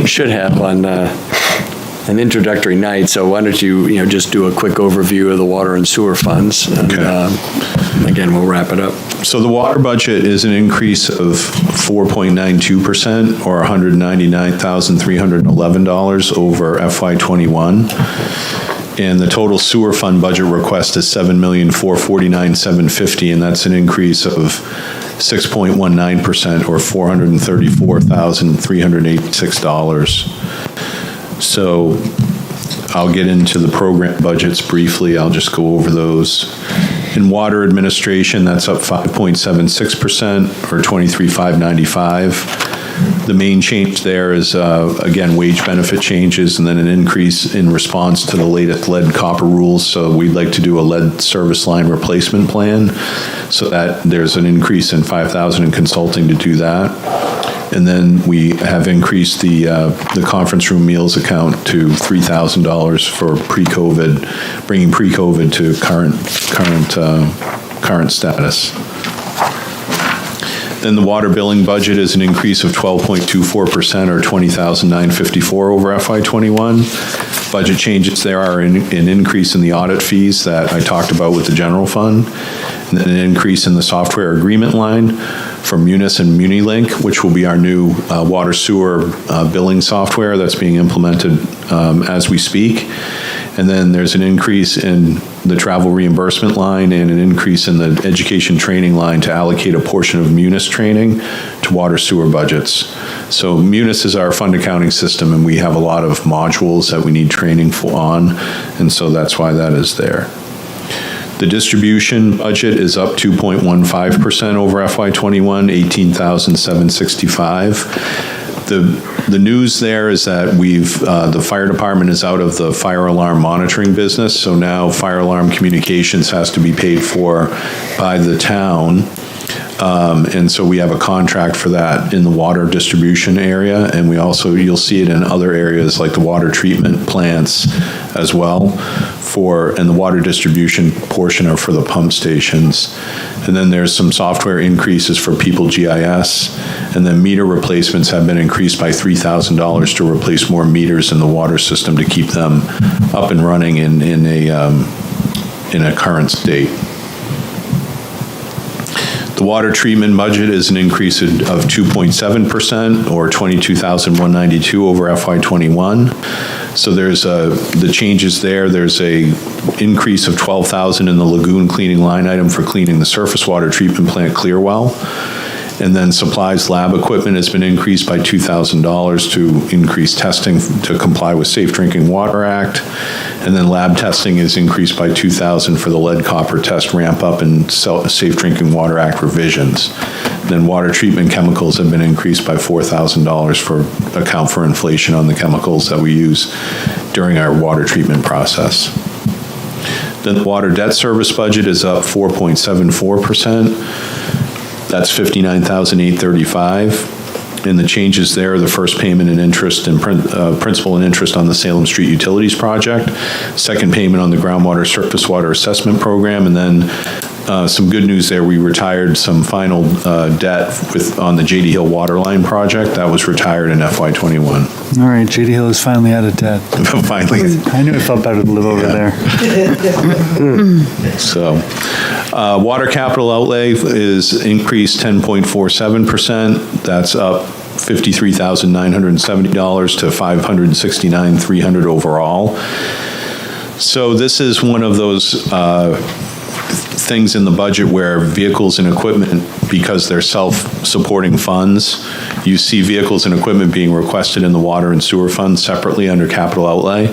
should have on an introductory night, so why don't you just do a quick overview of the water and sewer funds, and again, we'll wrap it up. So the water budget is an increase of 4.92%, or $199,311 over FY21. And the total sewer fund budget request is $7,449,750, and that's an increase of 6.19%, or $434,386. So I'll get into the program budgets briefly. I'll just go over those. In water administration, that's up 5.76%, or $23,595. The main change there is, again, wage benefit changes, and then an increase in response to the latest lead copper rules. So we'd like to do a lead service line replacement plan, so that there's an increase in $5,000 in consulting to do that. And then we have increased the conference room meals account to $3,000 for pre-COVID, bringing pre-COVID to current status. Then the water billing budget is an increase of 12.24%, or $20,954 over FY21. Budget changes there are an increase in the audit fees that I talked about with the general fund, and then an increase in the software agreement line for Munis and MuniLink, which will be our new water sewer billing software that's being implemented as we speak. And then there's an increase in the travel reimbursement line and an increase in the education training line to allocate a portion of Munis training to water sewer budgets. So Munis is our fund accounting system, and we have a lot of modules that we need training on, and so that's why that is there. The distribution budget is up 2.15% over FY21, $18,765. The news there is that the fire department is out of the fire alarm monitoring business, so now fire alarm communications has to be paid for by the town. And so we have a contract for that in the water distribution area, and you'll see it in other areas like the water treatment plants as well, and the water distribution portion are for the pump stations. And then there's some software increases for People GIS, and then meter replacements have been increased by $3,000 to replace more meters in the water system to keep them up and running in a current state. The water treatment budget is an increase of 2.7%, or $22,192 over FY21. So there's the changes there. There's a increase of $12,000 in the lagoon cleaning line item for cleaning the surface water treatment plant Clearwell. And then supplies lab equipment has been increased by $2,000 to increase testing to comply with Safe Drinking Water Act. And then lab testing is increased by $2,000 for the lead copper test ramp up and Safe Drinking Water Act revisions. Then water treatment chemicals have been increased by $4,000 for account for inflation on the chemicals that we use during our water treatment process. Then the water debt service budget is up 4.74%. That's $59,835. And the changes there, the first payment and interest and principal and interest on the Salem Street Utilities Project, second payment on the groundwater surface water assessment program, and then some good news there, we retired some final debt on the JD Hill Waterline project. That was retired in FY21. All right, JD Hill is finally out of debt. Finally. I knew it felt better to live over there. So, water capital outlay is increased 10.47%. That's up $53,970 to $569,300 overall. So this is one of those things in the budget where vehicles and equipment, because they're self-supporting funds, you see vehicles and equipment being requested in the water and sewer fund separately under capital outlay.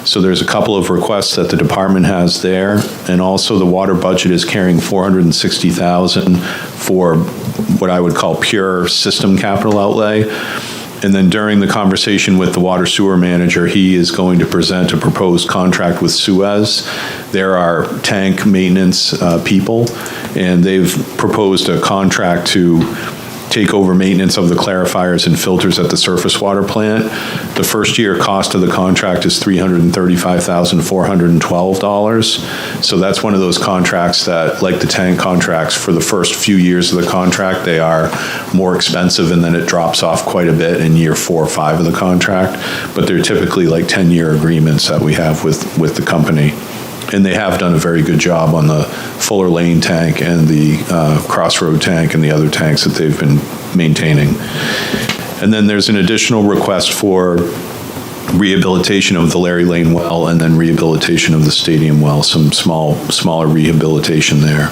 So there's a couple of requests that the department has there, and also the water budget is carrying $460,000 for what I would call pure system capital outlay. And then during the conversation with the water sewer manager, he is going to present a proposed contract with Suez. They're our tank maintenance people, and they've proposed a contract to take over maintenance of the clarifiers and filters at the surface water plant. The first year cost of the contract is $335,412. So that's one of those contracts that, like the tank contracts, for the first few years of the contract, they are more expensive, and then it drops off quite a bit in year 4 or 5 of the contract. But they're typically like 10-year agreements that we have with the company. And they have done a very good job on the Fuller Lane tank and the Crossroad tank and the other tanks that they've been maintaining. And then there's an additional request for rehabilitation of the Larry Lane well and then rehabilitation of the stadium well, some smaller rehabilitation there.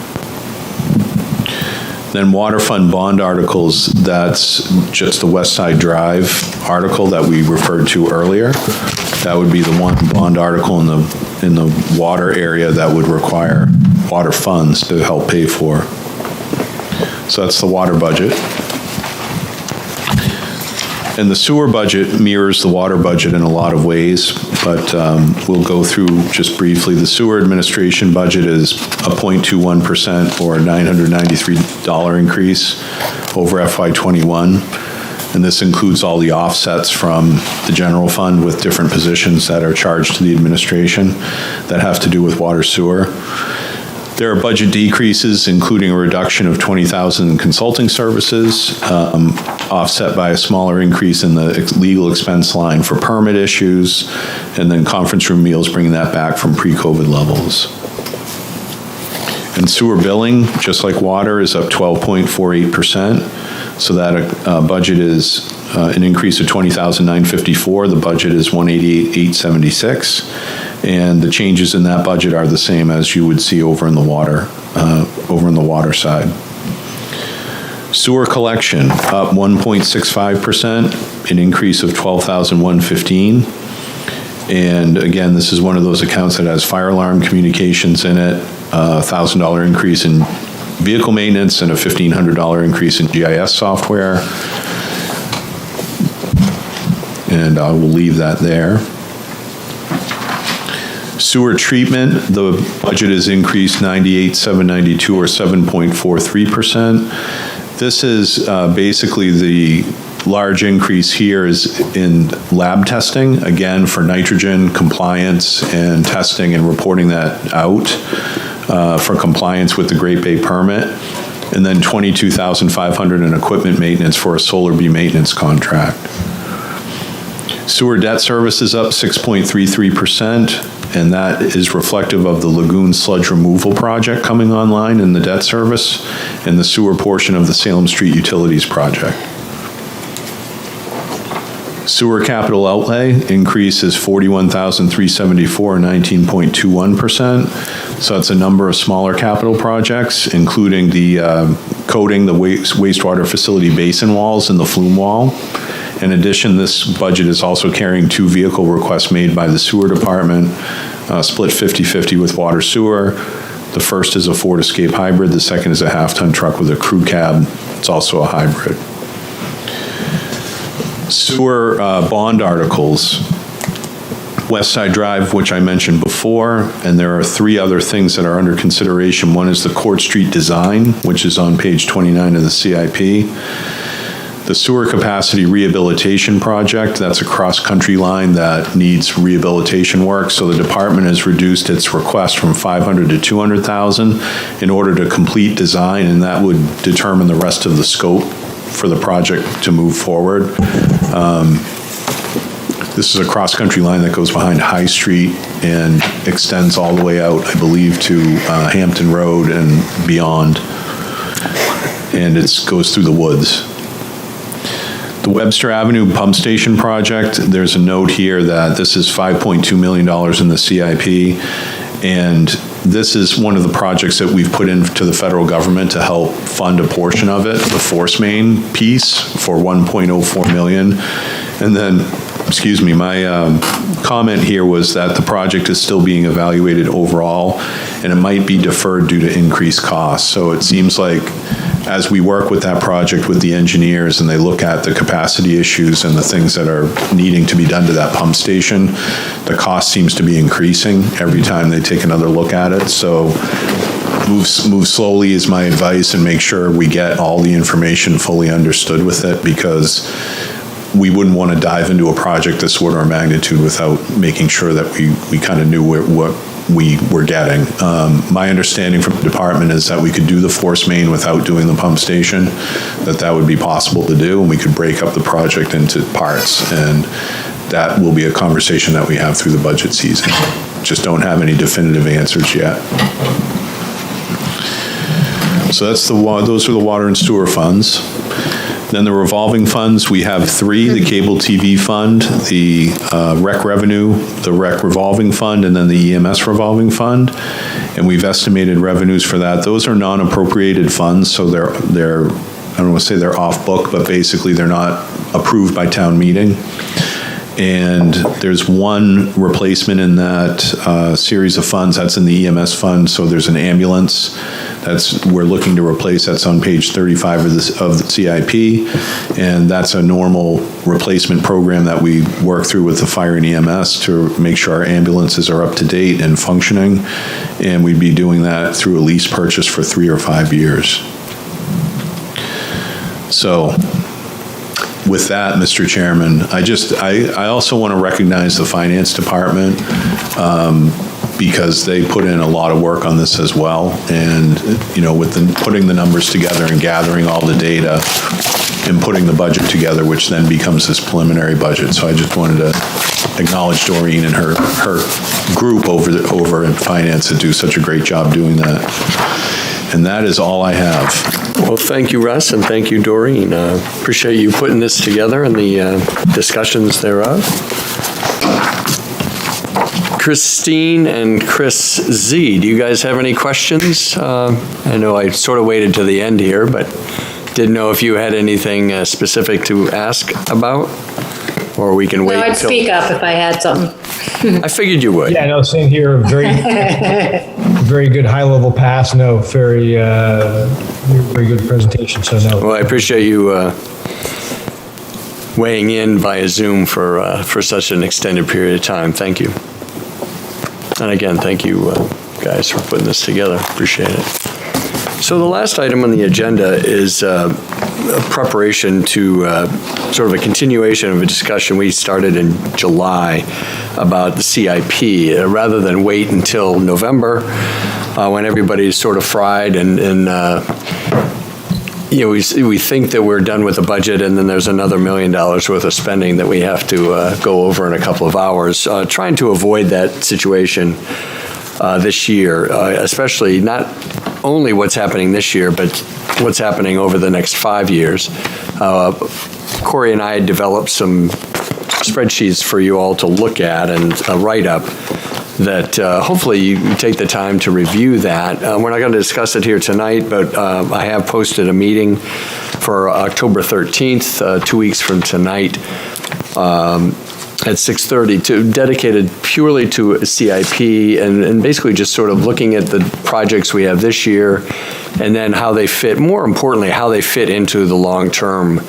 Then water fund bond articles, that's just the West Side Drive article that we referred to earlier. That would be the one bond article in the water area that would require water funds to help pay for. So that's the water budget. And the sewer budget mirrors the water budget in a lot of ways, but we'll go through just briefly. The sewer administration budget is a 0.21% or a $993 increase over FY21. And this includes all the offsets from the general fund with different positions that are charged to the administration that have to do with water sewer. There are budget decreases, including a reduction of $20,000 in consulting services, offset by a smaller increase in the legal expense line for permit issues, and then conference room meals, bringing that back from pre-COVID levels. And sewer billing, just like water, is up 12.48%. So that budget is an increase of $20,954. The budget is $188,876. And the changes in that budget are the same as you would see over in the water side. Sewer collection up 1.65%, an increase of $12,115. And again, this is one of those accounts that has fire alarm communications in it, $1,000 increase in vehicle maintenance, and a $1,500 increase in GIS software. And I will leave that there. Sewer treatment, the budget is increased $98,792 or 7.43%. This is basically the large increase here is in lab testing, again, for nitrogen compliance and testing and reporting that out for compliance with the Great Bay permit, and then $22,500 in equipment maintenance for a solar bee maintenance contract. Sewer debt service is up 6.33%, and that is reflective of the lagoon sludge removal project coming online in the debt service and the sewer portion of the Salem Street Utilities project. Sewer capital outlay increase is $41,374, 19.21%. So that's a number of smaller capital projects, including the coating the wastewater facility basin walls and the flume wall. In addition, this budget is also carrying 2 vehicle requests made by the sewer department, split 50-50 with water sewer. The first is a Ford Escape hybrid. The second is a half-ton truck with a crew cab. It's also a hybrid. Sewer bond articles. West Side Drive, which I mentioned before, and there are 3 other things that are under consideration. One is the Court Street design, which is on page 29 of the CIP. The sewer capacity rehabilitation project, that's a cross-country line that needs rehabilitation work, so the department has reduced its request from 500 to 200,000 in order to complete design, and that would determine the rest of the scope for the project to move forward. This is a cross-country line that goes behind High Street and extends all the way out, I believe, to Hampton Road and beyond, and it goes through the woods. The Webster Avenue Pump Station project, there's a note here that this is $5.2 million in the CIP, and this is one of the projects that we've put into the federal government to help fund a portion of it, the force main piece for $1.04 million. And then, excuse me, my comment here was that the project is still being evaluated overall, and it might be deferred due to increased costs. So it seems like as we work with that project with the engineers and they look at the capacity issues and the things that are needing to be done to that pump station, the cost seems to be increasing every time they take another look at it. So move slowly is my advice, and make sure we get all the information fully understood with it, because we wouldn't want to dive into a project this order of magnitude without making sure that we kind of knew what we were getting. My understanding from the department is that we could do the force main without doing the pump station, that would be possible to do, and we could break up the project into parts, and that will be a conversation that we have through the budget season. Just don't have any definitive answers yet. So those are the water and sewer funds. Then the revolving funds, we have three: the cable TV fund, the rec revenue, the rec revolving fund, and then the EMS revolving fund. And we've estimated revenues for that. Those are non-appropriated funds, so they're I don't want to say they're off book, but basically they're not approved by town meeting. And there's one replacement in that series of funds, that's in the EMS fund. So there's an ambulance we're looking to replace, that's on page 35 of the CIP, and that's a normal replacement program that we work through with the fire and EMS to make sure our ambulances are up to date and functioning, and we'd be doing that through a lease purchase for 3 or 5 years. So with that, Mr. Chairman, I also want to recognize the finance department, because they put in a lot of work on this as well. And, with putting the numbers together and gathering all the data and putting the budget together, which then becomes this preliminary budget. So I just wanted to acknowledge Doreen and her group over in finance that do such a great job doing that. And that is all I have. Well, thank you, Russ, and thank you, Doreen. Appreciate you putting this together and the discussions thereof. Christine and Chris Z, do you guys have any questions? I know I sort of waited to the end here, but didn't know if you had anything specific to ask about, or we can wait No, I'd until... speak up if I had something. I figured you would. Yeah, no, same here. Very good high-level pass. No, very good presentation. So no. Well, I appreciate you weighing in via Zoom for such an extended period of time. Thank you. And again, thank you guys for putting this together. Appreciate it. So the last item on the agenda is a preparation to sort of a continuation of a discussion we started in July about the CIP, rather than wait until November when everybody's sort of fried and we think that we're done with the budget, and then there's another $1 million worth of spending that we have to go over in a couple of hours. Trying to avoid that situation this year, especially not only what's happening this year, but what's happening over the next 5 years. Corey and I developed some spreadsheets for you all to look at and a write-up that hopefully you take the time to review that. We're not going to discuss it here tonight, but I have posted a meeting for October 13th, 2 weeks from tonight, at 6:30, dedicated purely to a CIP and basically just sort of looking at the projects we have this year, and then how they fit, more importantly, how they fit into the long-term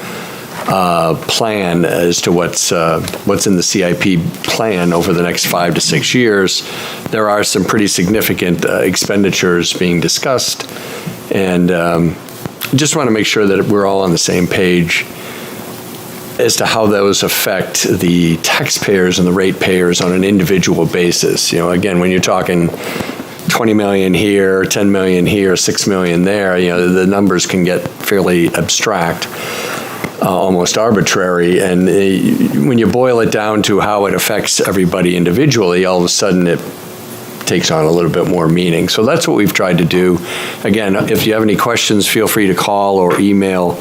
plan as to what's in the CIP plan over the next 5 to 6 years. There are some pretty significant expenditures being discussed, and just want to make sure that we're all on the same page as to how those affect the taxpayers and the ratepayers on an individual basis. Again, when you're talking 20 million here, 10 million here, 6 million there, the numbers can get fairly abstract, almost arbitrary. And when you boil it down to how it affects everybody individually, all of a sudden it takes on a little bit more meaning. So that's what we've tried to do. Again, if you have any questions, feel free to call or email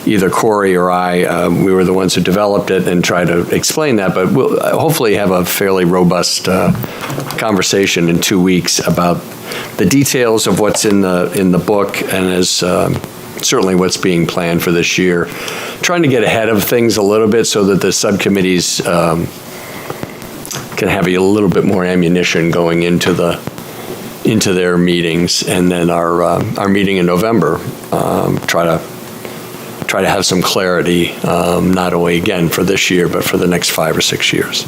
either Corey or I. We were the ones who developed it and try to explain that, but we'll hopefully have a fairly robust conversation in 2 weeks about the details of what's in the book and as certainly what's being planned for this year. Trying to get ahead of things a little bit so that the subcommittees can have a little bit more ammunition going into their meetings, and then our meeting in November, try to have some clarity, not only again for this year, but for the next 5 or 6 years.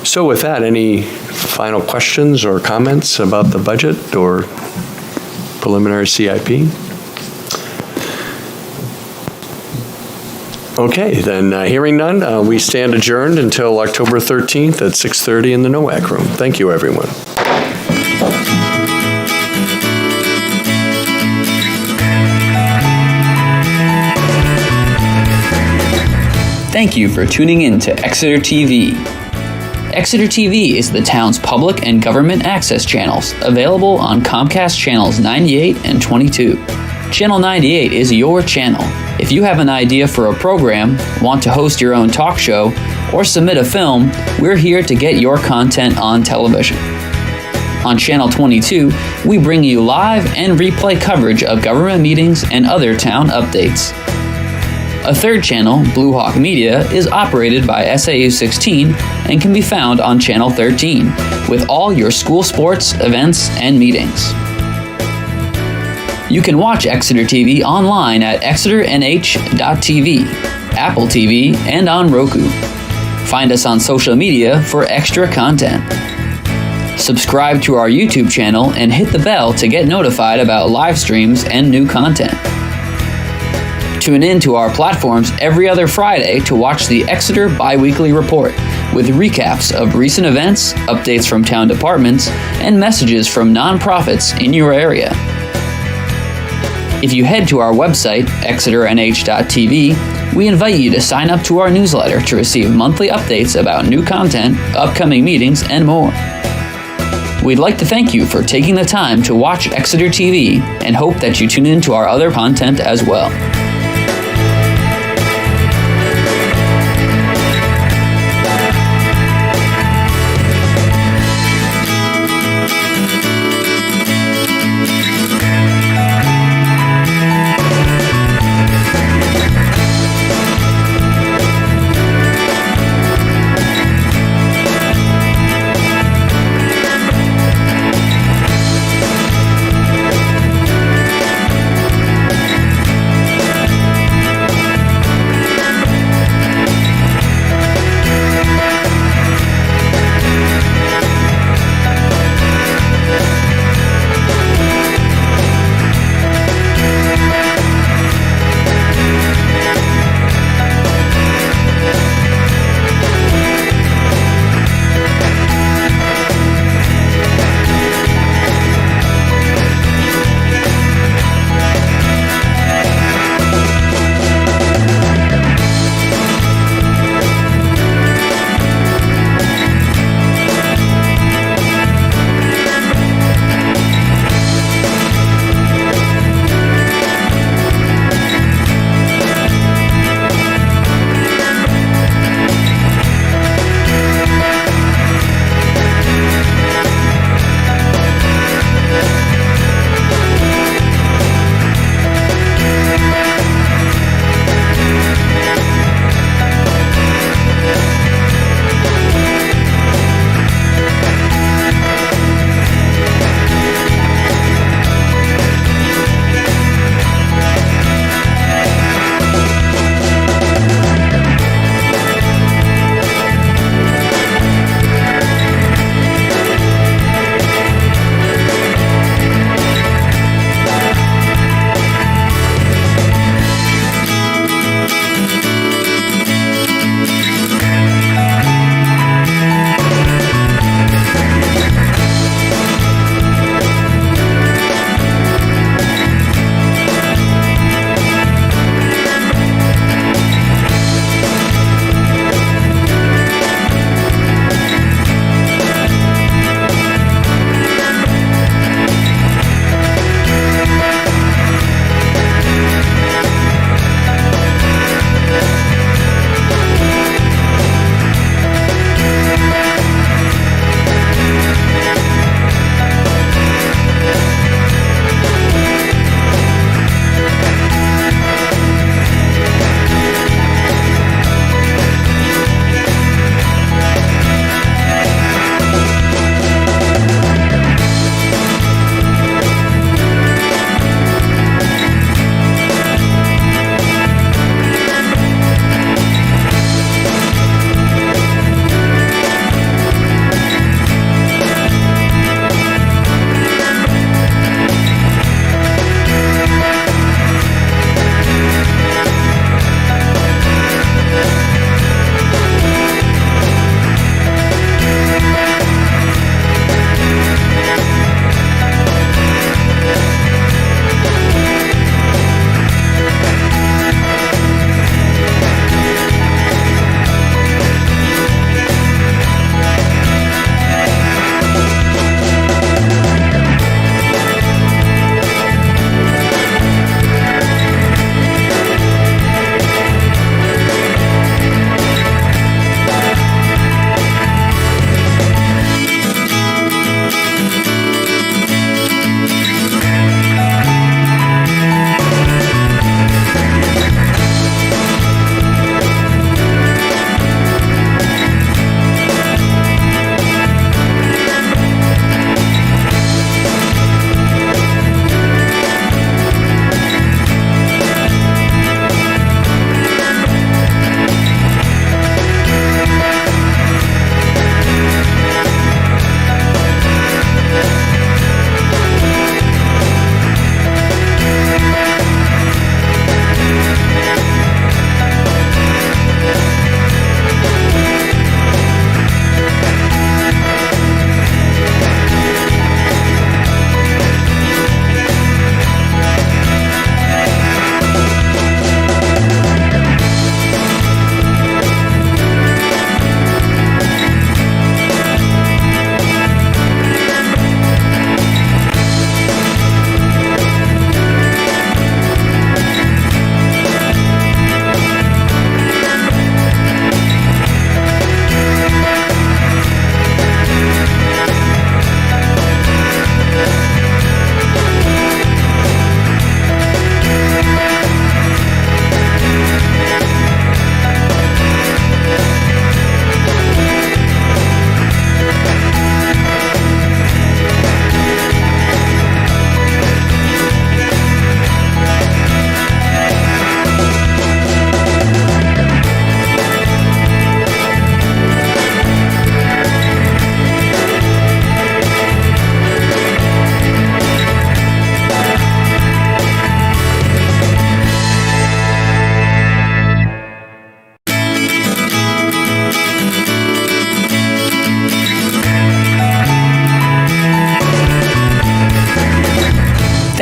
So with that, any final questions or comments about the budget or preliminary CIP? Okay, then hearing none, we stand adjourned until October 13th at 6:30 in the NOAC room. Thank you, everyone. Thank you for tuning in to Exeter TV. Exeter TV is the town's public and government access channels, available on Comcast channels 98 and 22. Channel 98 is your channel. If you have an idea for a program, want to host your own talk show, or submit a film, we're here to get your content on television. On Channel 22, we bring you live and replay coverage of government meetings and other town updates. A third channel, Blue Hawk Media, is operated by SAU 16 and can be found on Channel 13, with all your school sports, events, and meetings. You can watch Exeter TV online at exeternh.tv, Apple TV, and on Roku. Find us on social media for extra content. Subscribe to our YouTube channel and hit the bell to get notified about live streams and new content. Tune in to our platforms every other Friday to watch the Exeter Biweekly Report, with recaps of recent events, updates from town departments, and messages from nonprofits in your area. If you head to our website, exeternh.tv, we invite you to sign up to our newsletter to receive monthly updates about new content, upcoming meetings, and more. We'd like to thank you for taking the time to watch Exeter TV and hope that you tune in to our other content as well.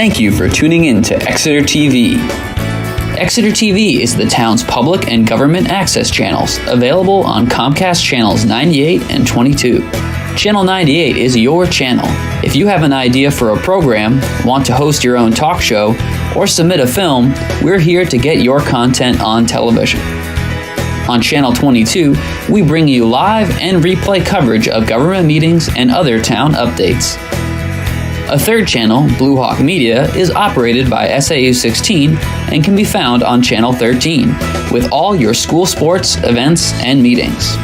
Thank you for tuning in to Exeter TV. Exeter TV is the town's public and government access channels, available on Comcast channels 98 and 22. Channel 98 is your channel. If you have an idea for a program, want to host your own talk show, or submit a film, we're here to get your content on television. On Channel 22, we bring you live and replay coverage of government meetings and other town updates. A third channel, Blue Hawk Media, is operated by SAU 16 and can be found on Channel 13, with all your school sports, events, and meetings.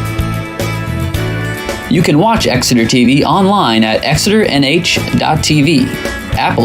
You can watch Exeter TV online at exeternh.tv, Apple